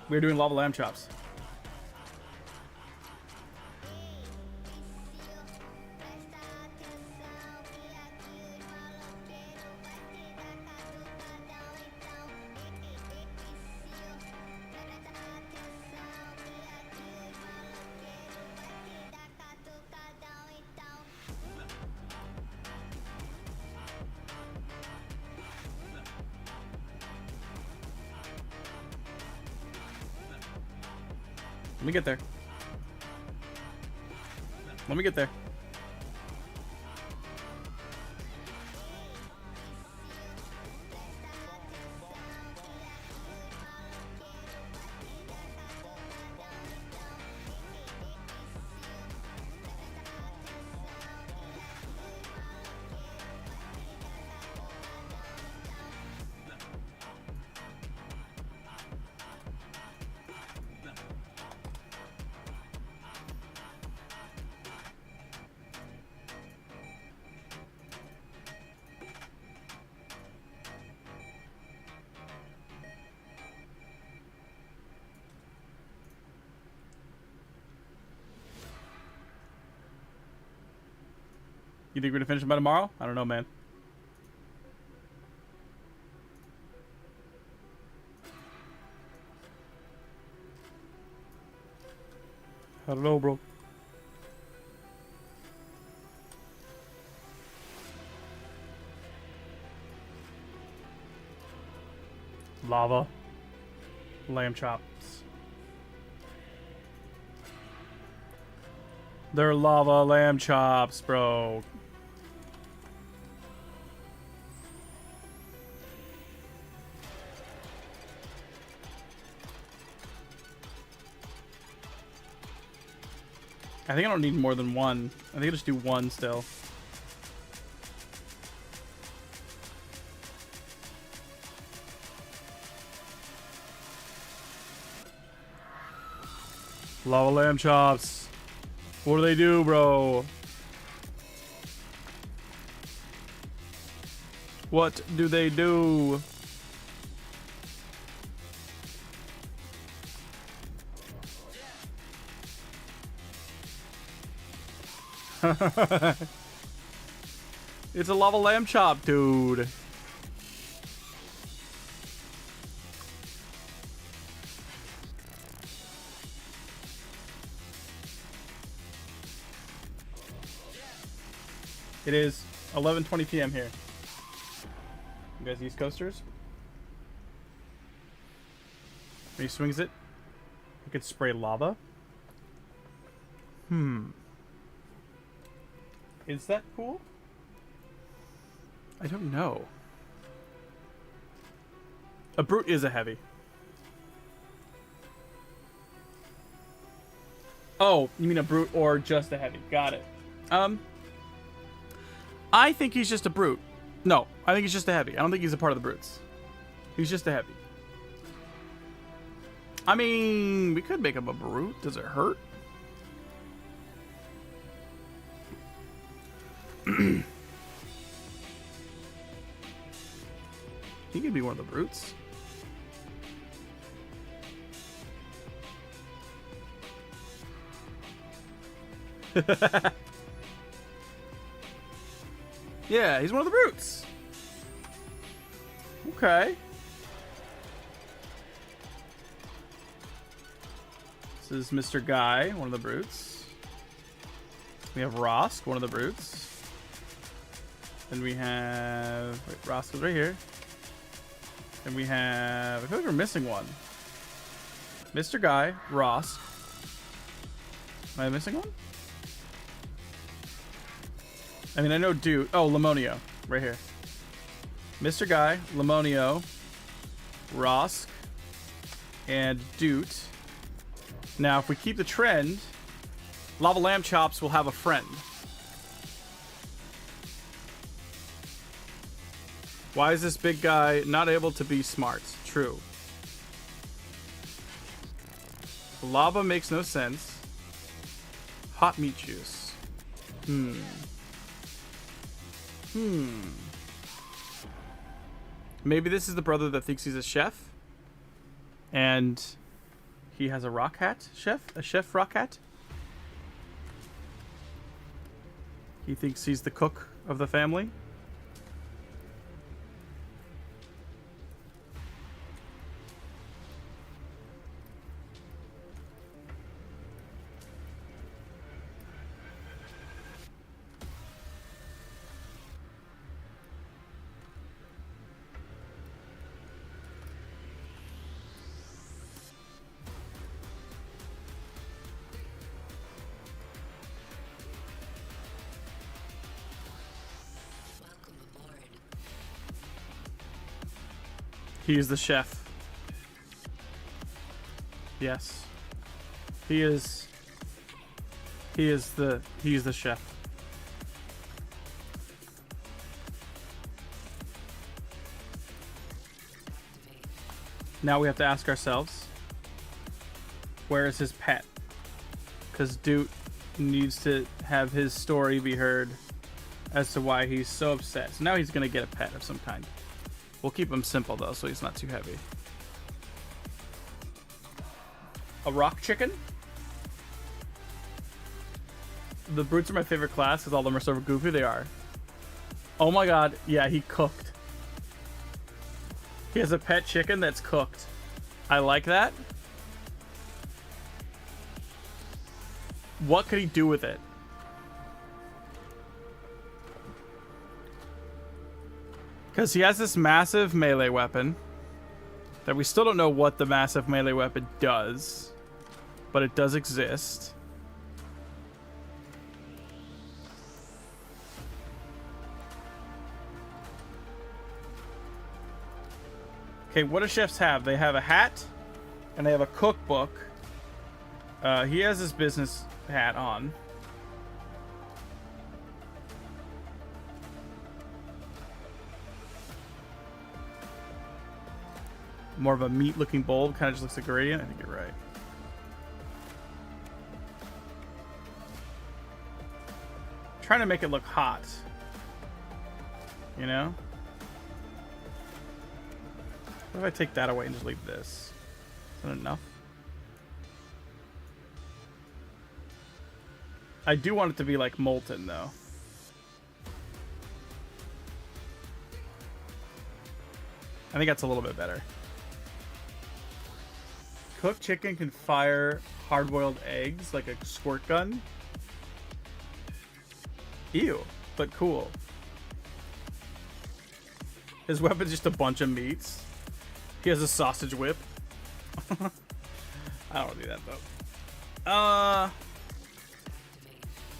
We're doing lava lamb chops. Let me get there. Let me get there. You think we're gonna finish them by tomorrow? I don't know, man. I don't know, bro. Lava. Lamb chops. They're lava lamb chops, bro. I think I don't need more than one. I think I just do one still. Lava lamb chops. What do they do, bro? What do they do? It's a lava lamb chop, dude. It is 11:20 p.m. here. You guys East Coasters? When he swings it, you could spray lava. Is that cool? I don't know. A brute is a heavy. Oh, you mean a brute or just a heavy? Got it. I think he's just a brute. No, I think he's just a heavy. I don't think he's a part of the brutes. He's just a heavy. I mean, we could make him a brute. Does it hurt? He could be one of the brutes. Yeah, he's one of the brutes. Okay. This is Mr. Guy, one of the brutes. We have Rosk, one of the brutes. Then we have... Wait, Rosk is right here. And we have... I feel like we're missing one. Mr. Guy, Rosk. Am I missing one? I mean, I know Dude. Oh, Lemonio. Right here. Mr. Guy, Lemonio, Rosk, and Doot. Now, if we keep the trend, Lava Lamb Chops will have a friend. Why is this big guy not able to be smart? True. Lava makes no sense. Hot meat juice. Maybe this is the brother that thinks he's a chef. And he has a rock hat chef? A chef rock hat? He thinks he's the cook of the family. He is the chef. Yes. He is the chef. Now we have to ask ourselves, where is his pet? Because Doot needs to have his story be heard as to why he's so upset. So now he's going to get a pet of some kind. We'll keep him simple, though, so he's not too heavy. A rock chicken? The brutes are my favorite class because all of them are so goofy. They are. Oh my god. Yeah, he cooked. He has a pet chicken that's cooked. I like that. What could he do with it? Because he has this massive melee weapon that we still don't know what the massive melee weapon does, but it does exist. Okay, what do chefs have? They have a hat, and they have a cookbook. He has his business hat on. More of a meat-looking bowl. Kind of just looks like a gradient. I think you're right. Trying to make it look hot. You know? What if I take that away and just leave this? Is that enough? I do want it to be like molten though. I think that's a little bit better. Cooked chicken can fire hard-boiled eggs like a squirt gun. Ew, but cool. His weapon's just a bunch of meats. He has a sausage whip. I don't do that though.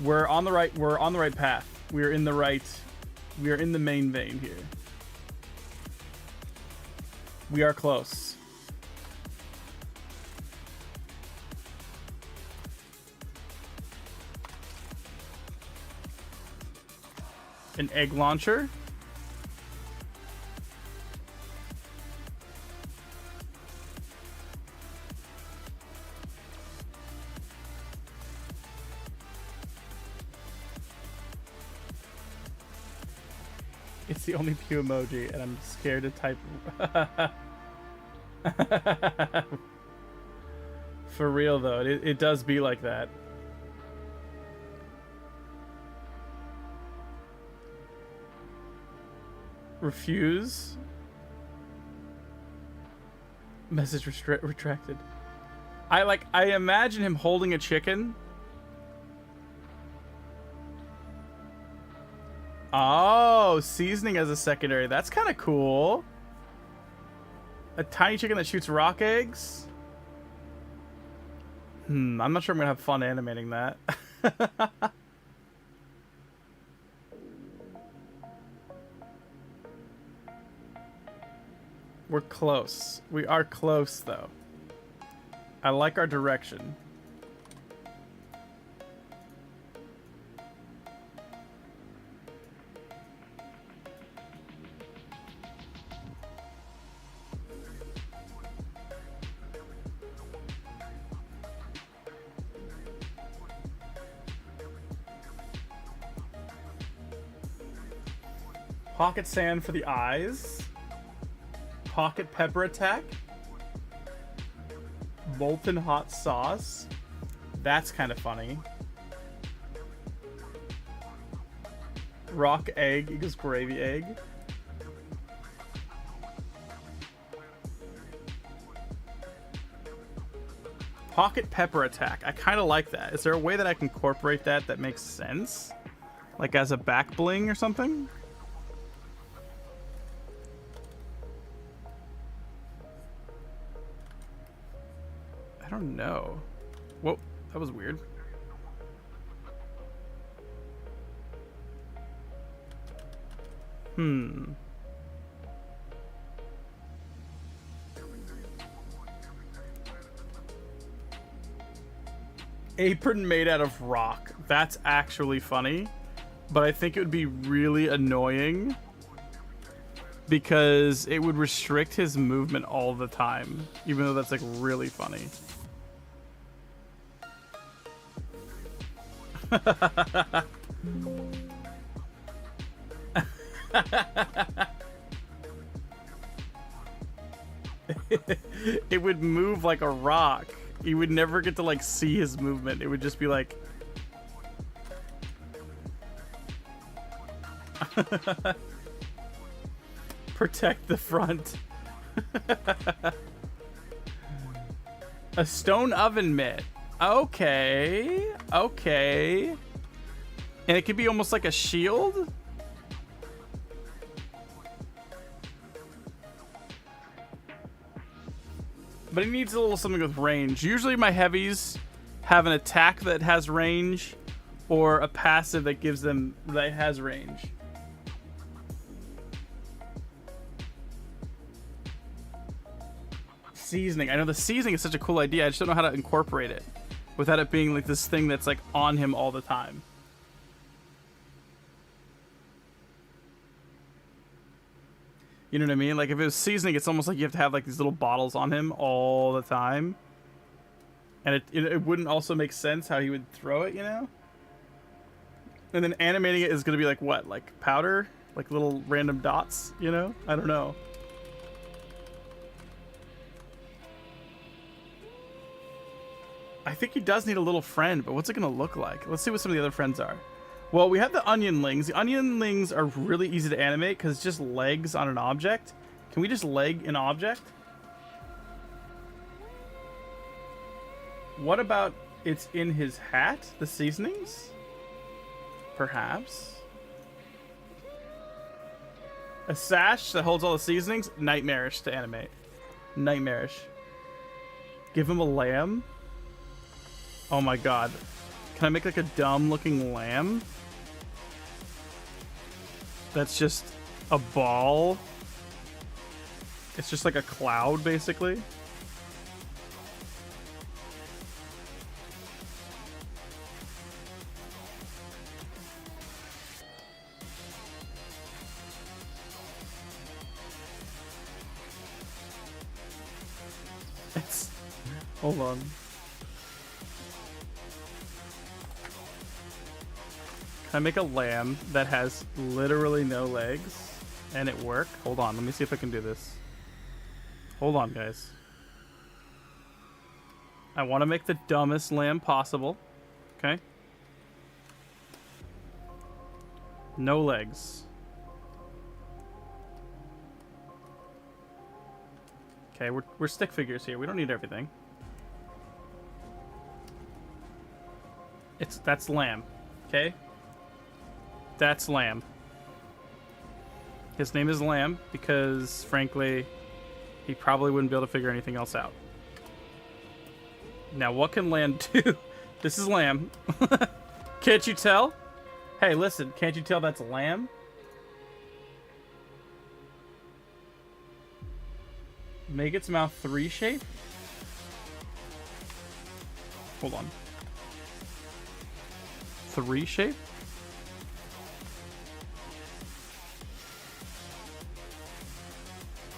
We're on the right path. We are in the main vein here. We are close. An egg launcher. It's the only Pew emoji, and I'm scared to type. For real though, it does be like that. Refuse. Message retracted. I imagine him holding a chicken. Oh, seasoning as a secondary. That's kind of cool. A tiny chicken that shoots rock eggs. I'm not sure I'm gonna have fun animating that. We're close. We are close, though. I like our direction. Pocket sand for the eyes. Pocket pepper attack. Molten hot sauce. That's kind of funny. Rock egg equals gravy egg. Pocket pepper attack. I kind of like that. Is there a way that I can incorporate that makes sense? Like as a back bling or something? I don't know. Whoa, that was weird. Apron made out of rock. That's actually funny. But I think it would be really annoying because it would restrict his movement all the time, even though that's like really funny. It would move like a rock. You would never get to like see his movement. It would just be like Protect the front. A stone oven mitt. Okay. Okay. And it could be almost like a shield? But he needs a little something with range. Usually my heavies have an attack that has range or a passive that gives them that has range. Seasoning. I know the seasoning is such a cool idea. I just don't know how to incorporate it without it being like this thing that's like on him all the time. You know what I mean? Like if it was seasoning, it's almost like you have to have like these little bottles on him all the time. And it wouldn't also make sense how he would throw it, you know? And then animating it is going to be like what? Like powder? Like little random dots, you know? I don't know. I think he does need a little friend, but what's it going to look like? Let's see what some of the other friends are. Well, we have the onionlings. The onionlings are really easy to animate because it's just legs on an object. Can we just leg an object? What about it's in his hat? The seasonings? Perhaps. A sash that holds all the seasonings? Nightmarish to animate. Nightmarish. Give him a lamb? Oh my god. Can I make like a dumb looking lamb? That's just a ball. It's just like a cloud, basically. It's... Hold on. Can I make a lamb that has literally no legs and it work? Hold on, let me see if I can do this. Hold on, guys. I want to make the dumbest lamb possible. Okay. No legs. Okay, we're stick figures here. We don't need everything. That's lamb. Okay? That's Lamb. His name is Lamb because, frankly, he probably wouldn't be able to figure anything else out. Now, what can Lamb do? This is Lamb. Can't you tell? Hey, listen, can't you tell that's Lamb? Make its mouth 3 shape? Hold on. 3 shape?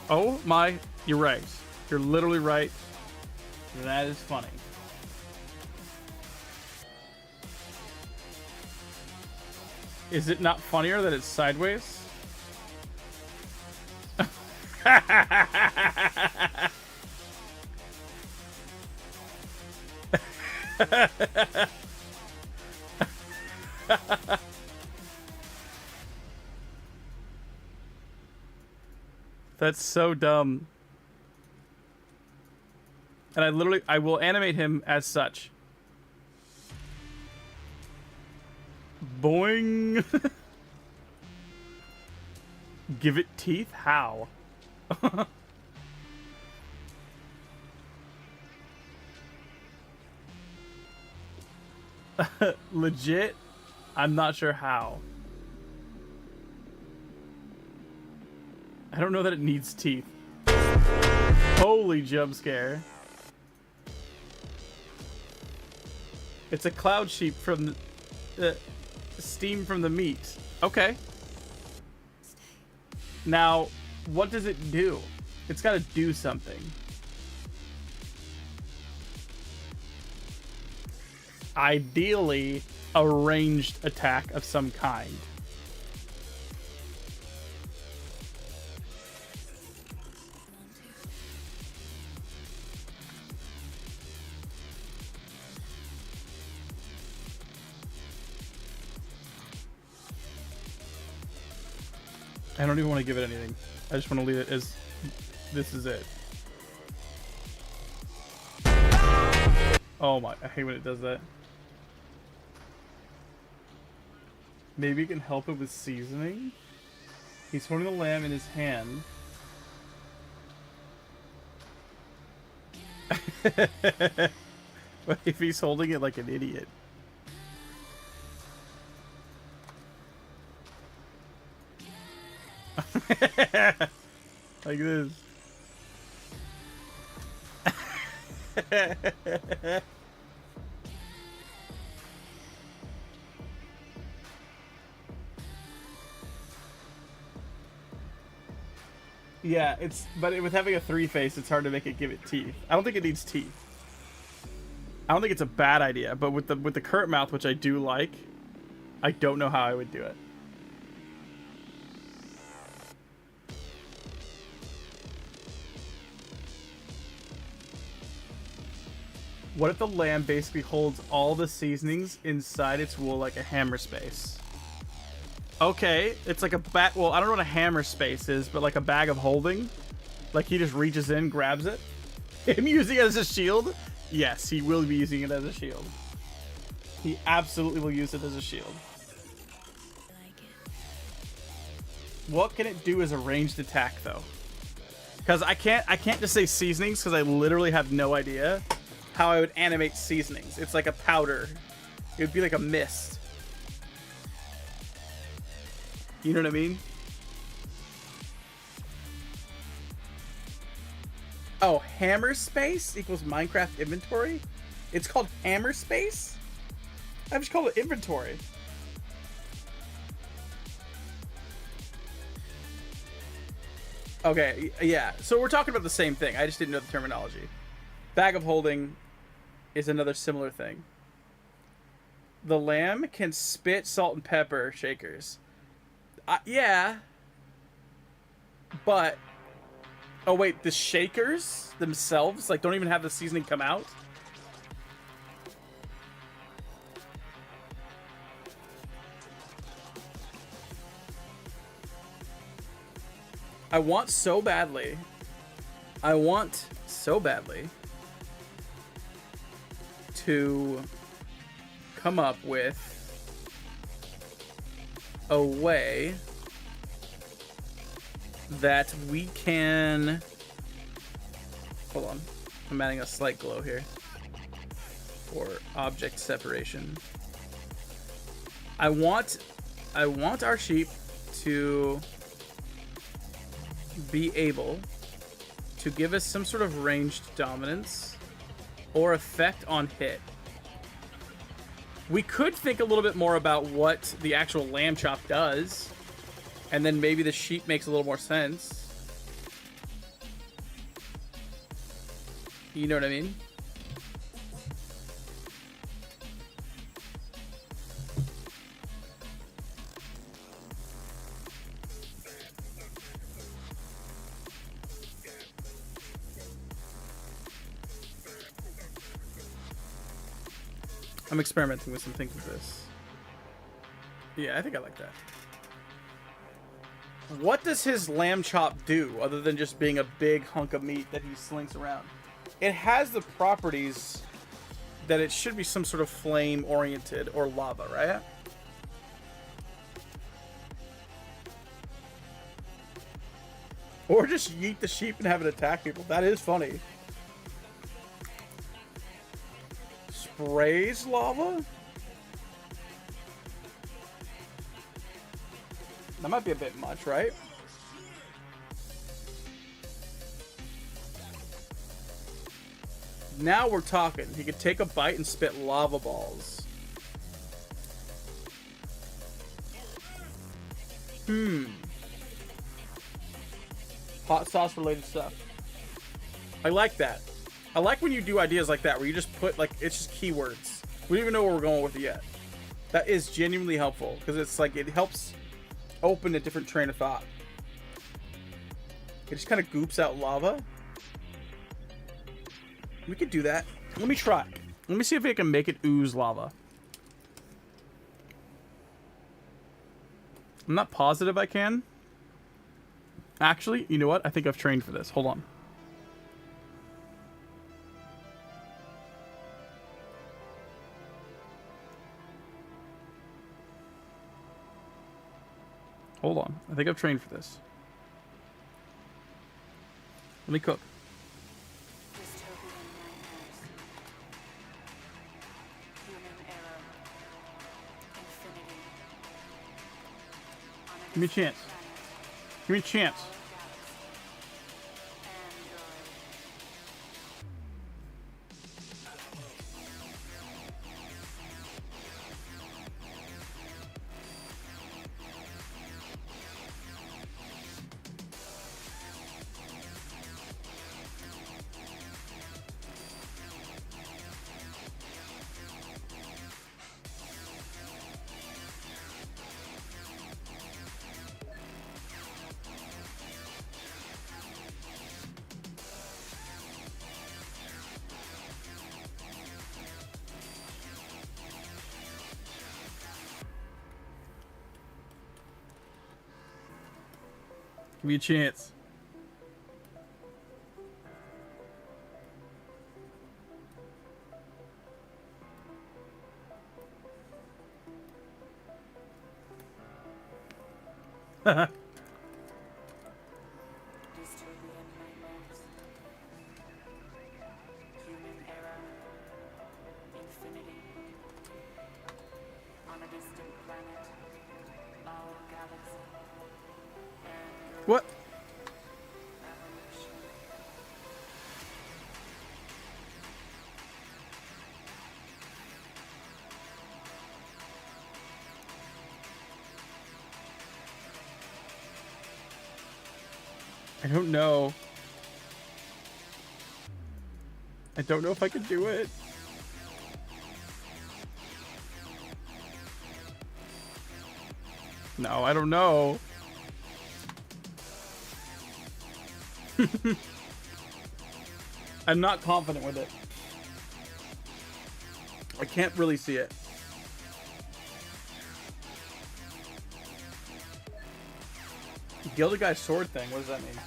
Oh my, you're right. You're literally right. That is funny. Is it not funnier that it's sideways? That's so dumb. And I will animate him as such. Boing. Give it teeth? How? Legit? I'm not sure how. I don't know that it needs teeth. Holy jump scare. It's a cloud sheep from the steam from the meat. Okay. Now, what does it do? It's got to do something. Ideally, a ranged attack of some kind. I don't even want to give it anything. I just want to leave it as this is it. Oh my, I hate when it does that. Maybe you can help it with seasoning? He's holding the lamb in his hand. What if he's holding it like an idiot? Like this. Yeah, but with having a 3 face, it's hard to make it give it teeth. I don't think it needs teeth. I don't think it's a bad idea, but with the current mouth, which I do like, I don't know how I would do it. What if the lamb basically holds all the seasonings inside its wool like a hammer space? Okay, it's like a bag. Well, I don't know what a hammer space is, but like a bag of holding. Like he just reaches in, grabs it. Him using it as a shield? Yes, he will be using it as a shield. He absolutely will use it as a shield. What can it do as a ranged attack though? Because I can't just say seasonings because I literally have no idea how I would animate seasonings. It's like a powder. It would be like a mist. You know what I mean? Oh, hammer space equals Minecraft inventory? It's called hammer space? I just call it inventory. Okay, yeah. So we're talking about the same thing. I just didn't know the terminology. Bag of holding is another similar thing. The lamb can spit salt and pepper shakers. Yeah. But... Oh, wait. The shakers themselves, like, don't even have the seasoning come out? I want so badly to come up with a way that we can... Hold on. I'm adding a slight glow here for object separation. I want our sheep to be able to give us some sort of ranged dominance or effect on hit. We could think a little bit more about what the actual lamb chop does, and then maybe the sheep makes a little more sense. You know what I mean? I'm experimenting with some things with this. Yeah, I think I like that. What does his lamb chop do other than just being a big hunk of meat that he slinks around? It has the properties that it should be some sort of flame oriented or lava, right? Or just yeet the sheep and have it attack people. That is funny. Sprays lava? That might be a bit much, right? Now we're talking. He could take a bite and spit lava balls. Hot sauce related stuff. I like that. I like when you do ideas like that, where you just put, like, it's just keywords. We don't even know where we're going with it yet. That is genuinely helpful, because it's like, it helps open a different train of thought. It just kind of goops out lava. We could do that. Let me try. Let me see if I can make it ooze lava. I'm not positive I can. Actually, you know what? I think I've trained for this. Hold on. Hold on. I think I've trained for this. Let me cook. Give me a chance. Give me a chance. Give me a chance. Haha. What? I don't know. I don't know if I could do it. No, I don't know. I'm not confident with it. I can't really see it. Gilded Guy's sword thing, what does that mean?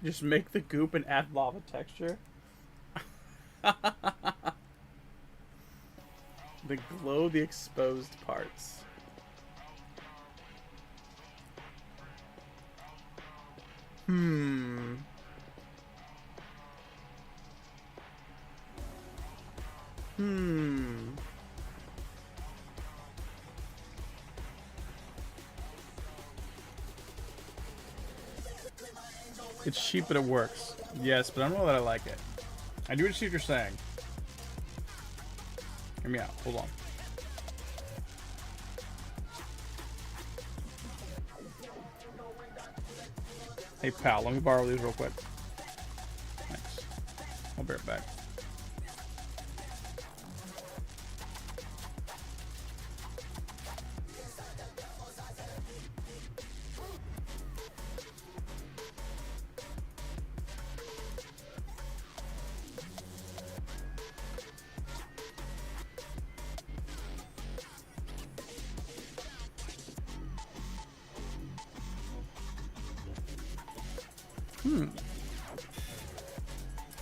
Just make the goop and add lava texture. The glow the exposed parts. Hmm. It's cheap, but it works. Yes, but I don't know that I like it. I do see what you're saying. Hear me out. Hold on. Hey, pal, let me borrow these real quick. Thanks. I'll bear it back.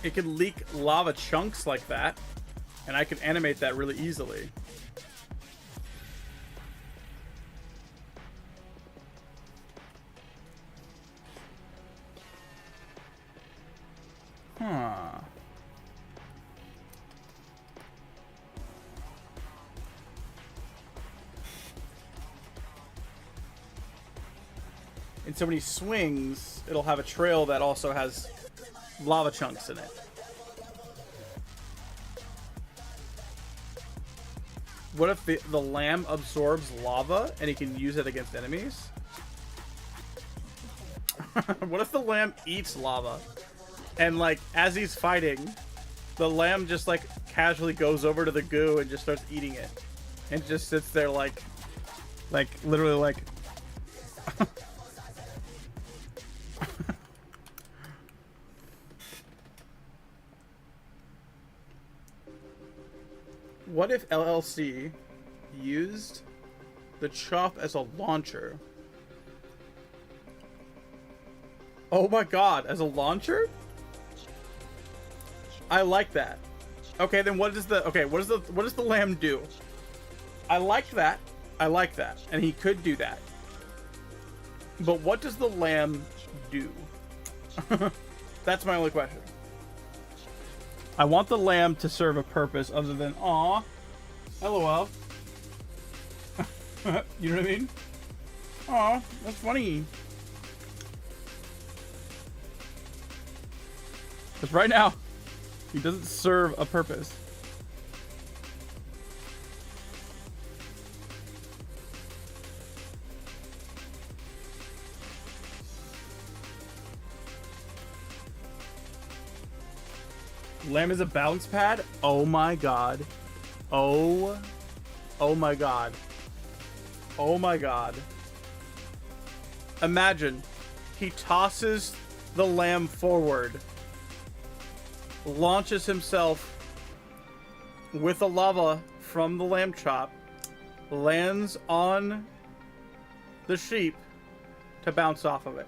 It could leak lava chunks like that, and I could animate that really easily. Huh. And so when he swings, it'll have a trail that also has lava chunks in it. What if the lamb absorbs lava and he can use it against enemies? What if the lamb eats lava and, like, as he's fighting, the lamb just, like, casually goes over to the goo and just starts eating it and just sits there like literally like What if LLC used the chop as a launcher? Oh my god, as a launcher? I like that. Okay, then what does the lamb do? I like that. I like that. And he could do that. But what does the lamb do? That's my only question. I want the lamb to serve a purpose other than aw, LOL. You know what I mean? Aw, that's funny. Because right now, he doesn't serve a purpose. Lamb is a bounce pad? Oh my god. Oh my god. Oh my god. Imagine he tosses the lamb forward, launches himself with the lava from the lamb chop, lands on the sheep to bounce off of it.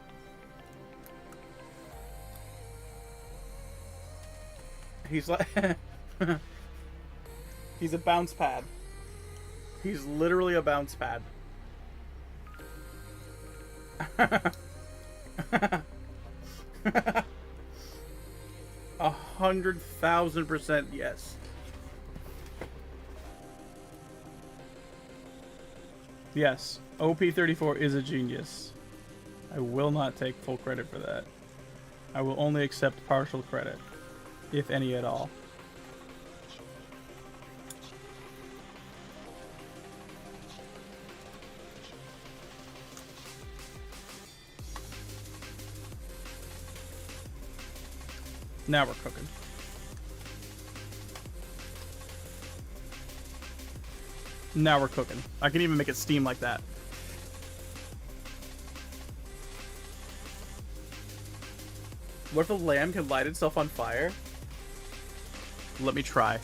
He's like he's a bounce pad. He's literally a bounce pad. 100,000% yes. Yes, OP34 is a genius. I will not take full credit for that. I will only accept partial credit, if any at all. Now we're cooking. Now we're cooking. I can even make it steam like that. What if the lamb can light itself on fire? Let me try.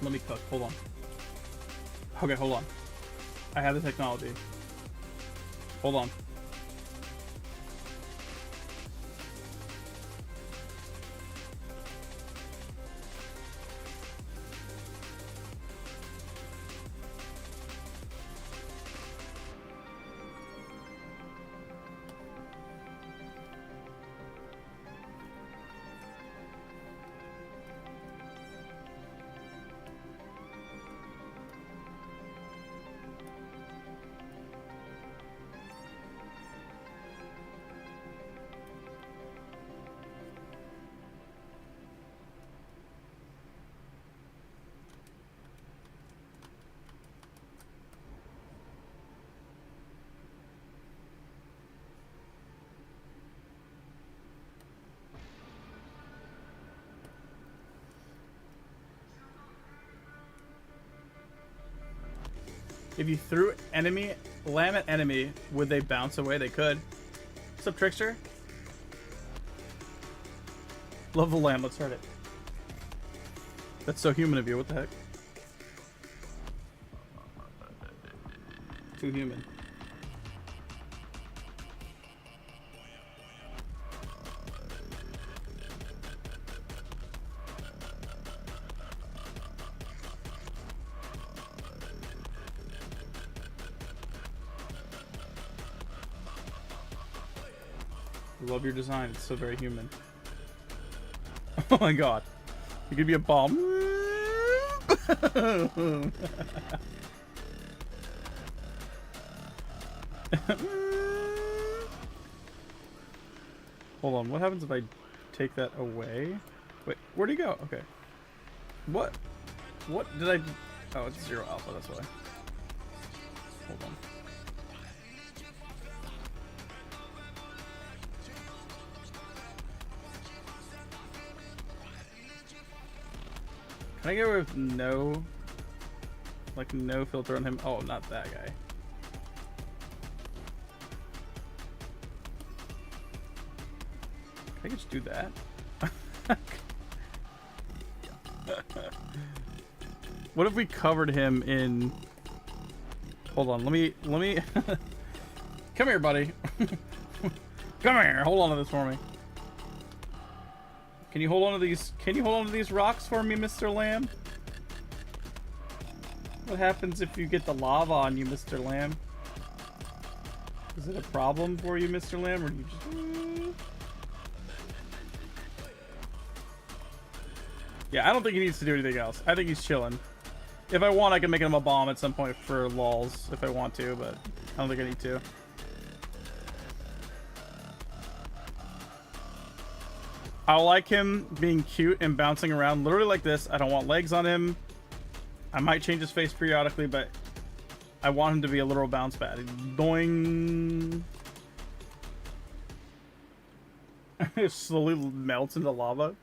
Let me cook. Hold on. Okay, hold on. I have the technology. Hold on. If you threw lamb at enemy, would they bounce away? They could. What's up, Trickster? Love the lamb. Let's hurt it. That's so human of you. What the heck? Too human. Love your design. It's so very human. Oh my god. You could be a bomb. Hold on. What happens if I take that away? Wait, where'd he go? Okay. What? What did I do? Oh, it's 0 alpha. That's why. Hold on. Can I get away with no filter on him? Oh, not that guy. Can I just do that? What if we covered him in... Hold on, let me... Come here, buddy. Come here, hold on to this for me. Can you hold on to these... Can you hold on to these rocks for me, Mr. Lamb? What happens if you get the lava on you, Mr. Lamb? Is it a problem for you, Mr. Lamb, or do you just... Yeah, I don't think he needs to do anything else. I think he's chilling. If I want, I can make him a bomb at some point for lols if I want to, but I don't think I need to. I like him being cute and bouncing around literally like this. I don't want legs on him. I might change his face periodically, but I want him to be a literal bounce pad. Boing. It slowly melts into lava.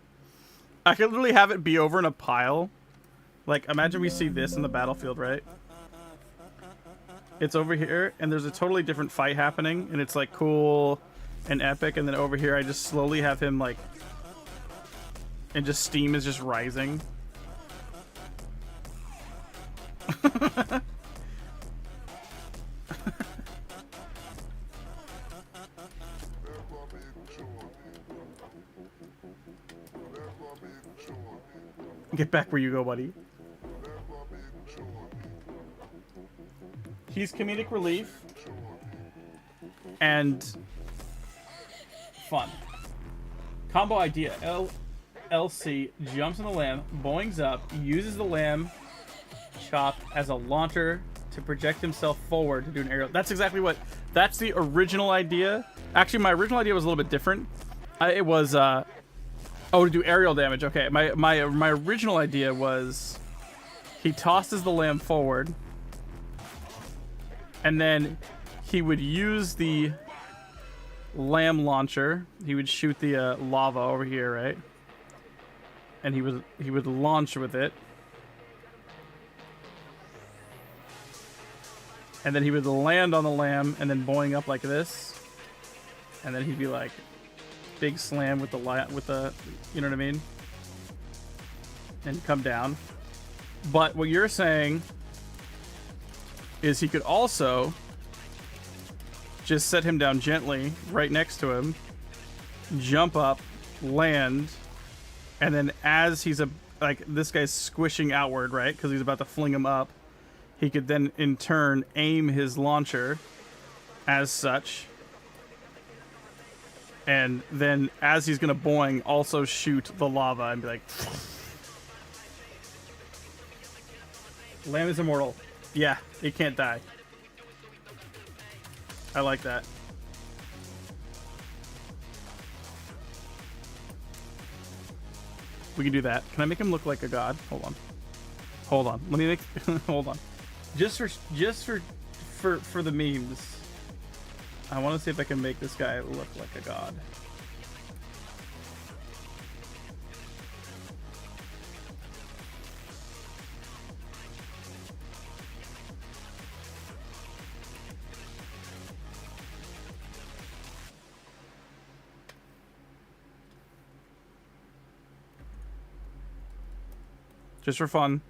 I could literally have it be over in a pile. Like, imagine we see this in the battlefield, right? It's over here, and there's a totally different fight happening, and it's, like, cool and epic, and then over here I just slowly have him, like... And just steam is just rising. Get back where you go, buddy. He's comedic relief and fun. Combo idea. LC jumps on the lamb, boings up, uses the lamb chop as a launcher to project himself forward to do an aerial. That's exactly what... That's the original idea. Actually, my original idea was a little bit different. It was... Oh, to do aerial damage. Okay, my original idea was he tosses the lamb forward, and then he would use the lamb launcher. He would shoot the lava over here, right? And he would launch with it, and then he would land on the lamb and then boing up like this, and then he'd be like. Big slam with the you know what I mean, and come down. But what you're saying is he could also just set him down gently right next to him, jump up, land, and then as he's like this guy's squishing outward, right, because he's about to fling him up, he could then in turn aim his launcher as such. And then, as he's gonna boing, also shoot the lava and be like... Lamb is immortal. Yeah, it can't die. I like that. We can do that. Can I make him look like a god? Hold on. Hold on. Let me make... Hold on. Just for the memes. I want to see if I can make this guy look like a god. Just for fun.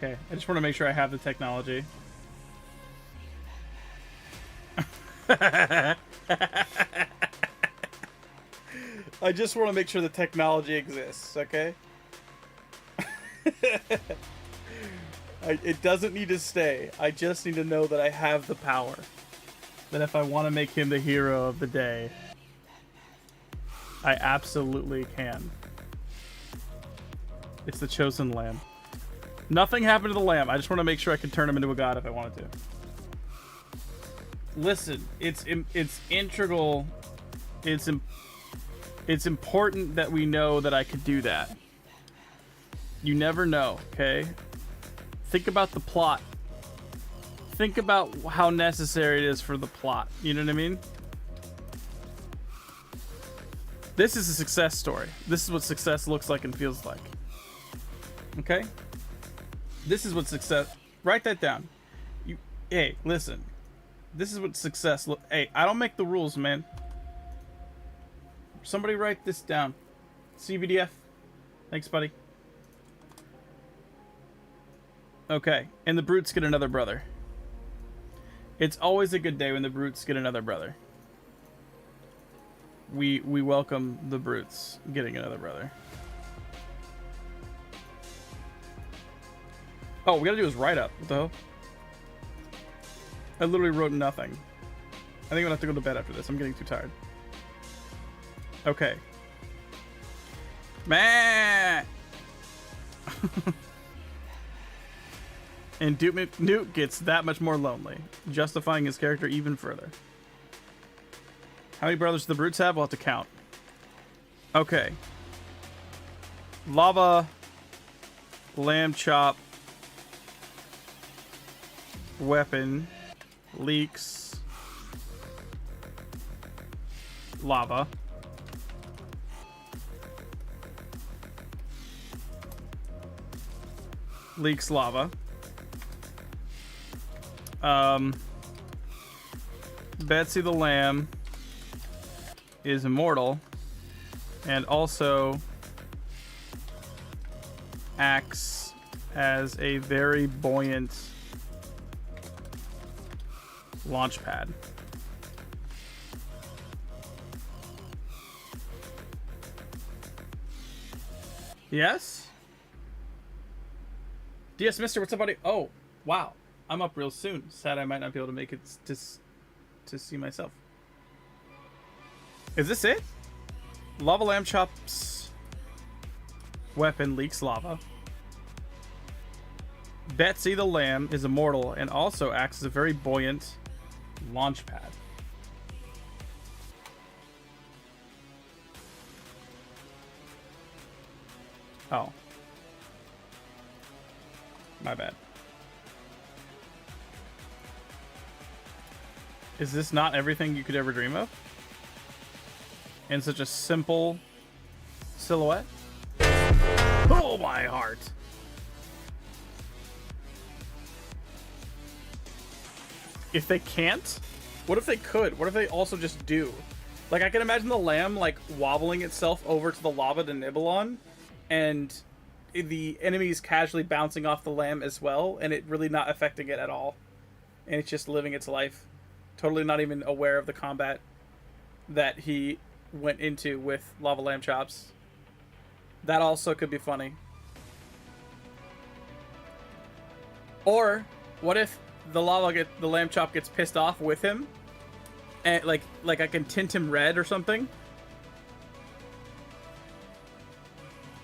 Okay, I just want to make sure I have the technology. I just want to make sure the technology exists, okay? It doesn't need to stay. I just need to know that I have the power. That if I want to make him the hero of the day, I absolutely can. It's the chosen lamb. Nothing happened to the lamb. I just want to make sure I can turn him into a god if I wanted to. Listen, it's integral. It's important that we know that I could do that. You never know, okay? Think about the plot. Think about how necessary it is for the plot. You know what I mean? This is a success story. This is what success looks like and feels like. Okay? This is what success... Write that down. Hey, listen. This is what success look... Hey, I don't make the rules, man. Somebody write this down. CBDF. Thanks, buddy. Okay. And the brutes get another brother. It's always a good day when the brutes get another brother. We welcome the brutes getting another brother. Oh, we gotta do his write-up. What the hell? I literally wrote nothing. I think I'm gonna have to go to bed after this. I'm getting too tired. Okay. Man. And Newt gets that much more lonely, justifying his character even further. How many brothers do the brutes have? We'll have to count. Okay. Lava, lamb chop, weapon, leaks, lava. Leaks lava. Betsy the lamb is immortal and also acts as a very buoyant launch pad. Yes? DS Mister, what's up, buddy? Oh, wow. I'm up real soon. Sad I might not be able to make it to see myself. Is this it? Lava lamb chops. Weapon leaks lava. Betsy the lamb is immortal and also acts as a very buoyant launch pad. Oh. My bad. Is this not everything you could ever dream of? In such a simple silhouette? Oh, my heart. If they can't, what if they could? What if they also just do? Like, I can imagine the lamb, like, wobbling itself over to the lava to nibble on, and the enemies casually bouncing off the lamb as well, and it really not affecting it at all. And it's just living its life. Totally not even aware of the combat that he went into with lava lamb chops. That also could be funny. Or what if the lamb chop gets pissed off with him, and like I can tint him red or something,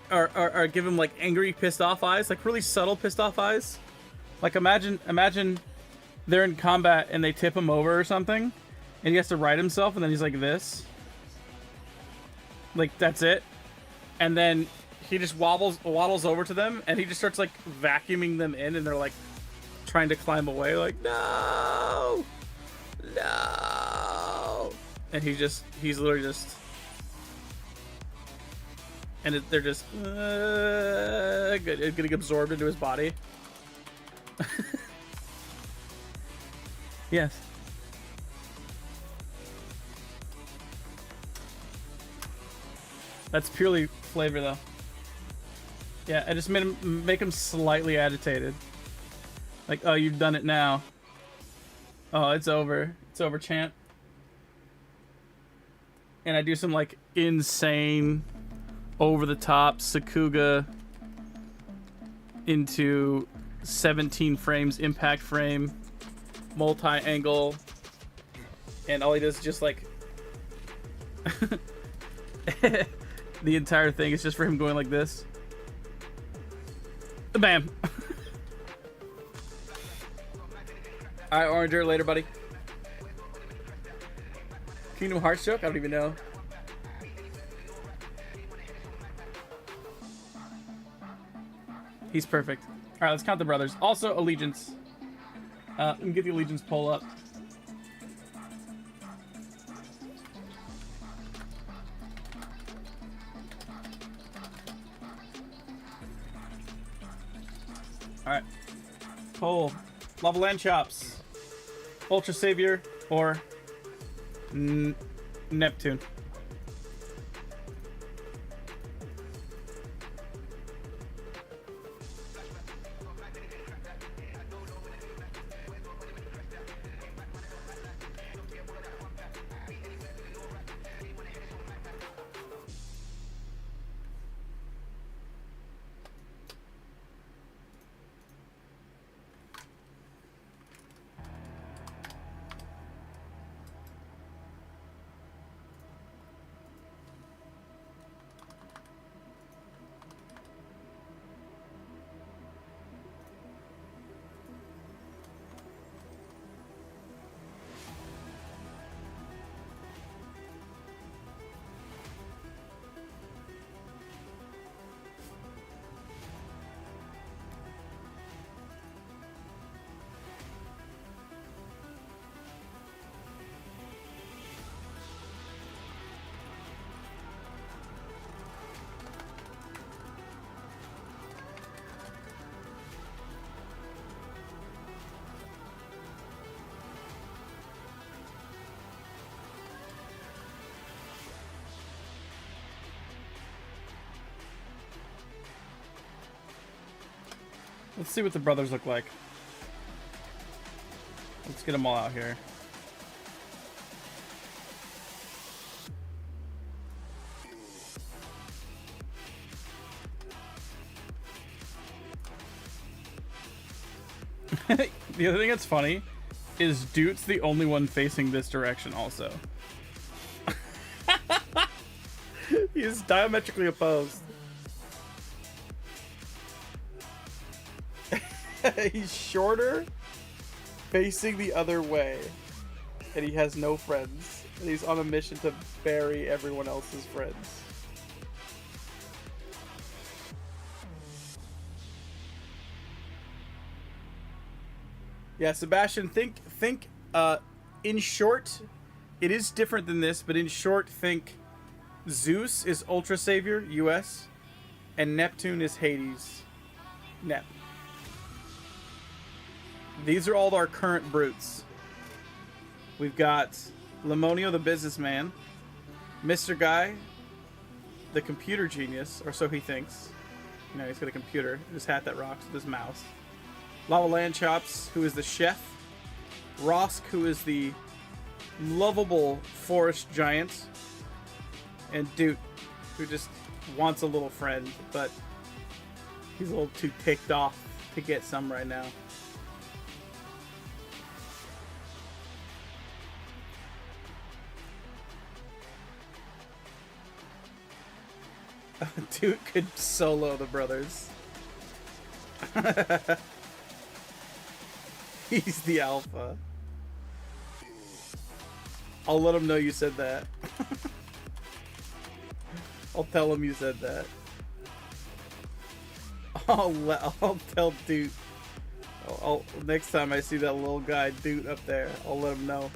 or give him like angry pissed off eyes, like really subtle pissed off eyes. Like imagine they're in combat and they tip him over or something, and he has to right himself, and then he's like this. Like, that's it. And then he just waddles over to them, and he just starts, like, vacuuming them in, and they're, like, trying to climb away, like, no! No! And he's literally just... And they're just... getting absorbed into his body. Yes. That's purely flavor, though. Yeah, I just make him slightly agitated. Like, oh, you've done it now. Oh, it's over. It's over, champ. And I do some, like, insane, over-the-top Sakuga into 17 frames impact frame, multi-angle, and all he does is just, like... The entire thing is just for him going like this. Bam. Alright, Oranger, later, buddy. Kingdom Hearts joke? I don't even know. He's perfect. All right, let's count the brothers. Also, allegiance. We can get the allegiance poll up. All right. Poll. Lava Land Chops. Ultra Savior or Neptune. Let's see what the brothers look like. Let's get them all out here. The other thing that's funny is Dute's the only one facing this direction also. He is diametrically opposed. He's shorter, facing the other way, and he has no friends. And he's on a mission to bury everyone else's friends. Yeah, Sebastian, think in short, it is different than this, but in short, think Zeus is Ultra Savior, US, and Neptune is Hades, Nep. These are all our current brutes. We've got Lemonio the businessman, Mr. Guy, the computer genius, or so he thinks. You know, he's got a computer, his hat that rocks with his mouse. Lava Land Chops, who is the chef. Rosk, who is the lovable forest giant. And Dude, who just wants a little friend, but he's a little too ticked off to get some right now. Dude could solo the brothers. He's the alpha. I'll let him know you said that. I'll tell him you said that. I'll tell Dude. Next time I see that little guy Dude up there, I'll let him know.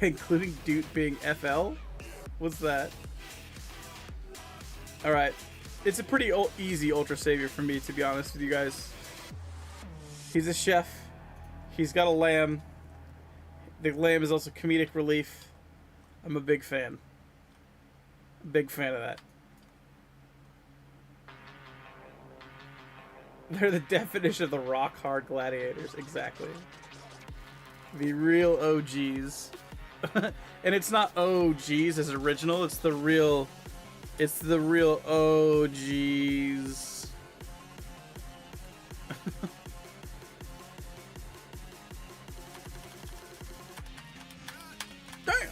Including Dude being FL? What's that? Alright. It's a pretty easy Ultra Savior for me, to be honest with you guys. He's a chef. He's got a lamb. The lamb is also comedic relief. I'm a big fan. Big fan of that. They're the definition of the rock hard gladiators. Exactly. The real OGs. And it's not OGs as original, it's the real OGs. Damn.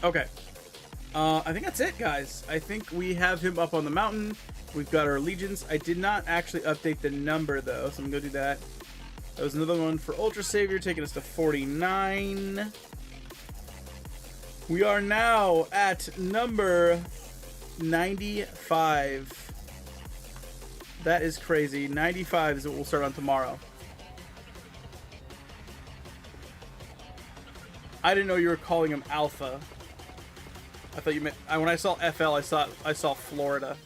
Okay. I think that's it, guys. I think we have him up on the mountain. We've got our allegiance. I did not actually update the number though, so I'm gonna go do that. That was another one for Ultra Savior, taking us to 49. We are now at number 95. That is crazy. 95 is what we'll start on tomorrow. I didn't know you were calling him Alpha. I thought you meant... when I saw FL, I saw Florida.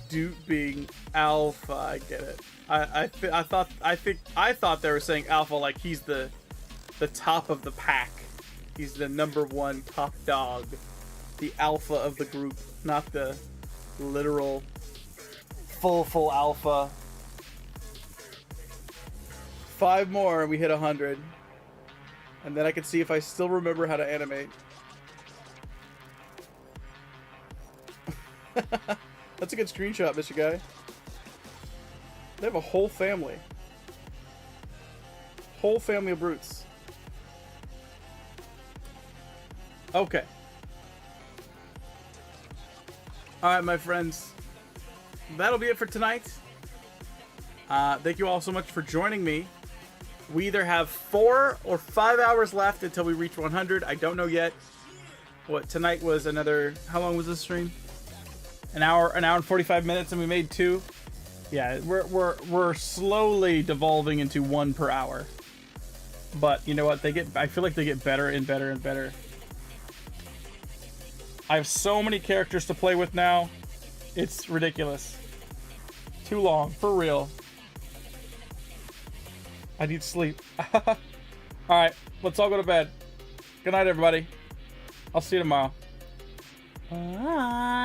Duping Alpha, I get it. I thought they were saying Alpha like he's the top of the pack. He's the number one top dog, the alpha of the group, not the literal full alpha. 5 more and we hit 100, and then I can see if I still remember how to animate. That's a good screenshot, Mr. Guy. They have a whole family. Whole family of brutes. Okay. Alright, my friends. That'll be it for tonight. Thank you all so much for joining me. We either have 4 or 5 hours left until we reach 100. I don't know yet. What, tonight was another... How long was this stream? An hour and 45 minutes, and we made 2. Yeah, we're slowly devolving into 1 per hour. But you know what? I feel like they get better and better and better. I have so many characters to play with now. It's ridiculous. Too long, for real. I need sleep. Alright, let's all go to bed. Good night, everybody. I'll see you tomorrow. Bye.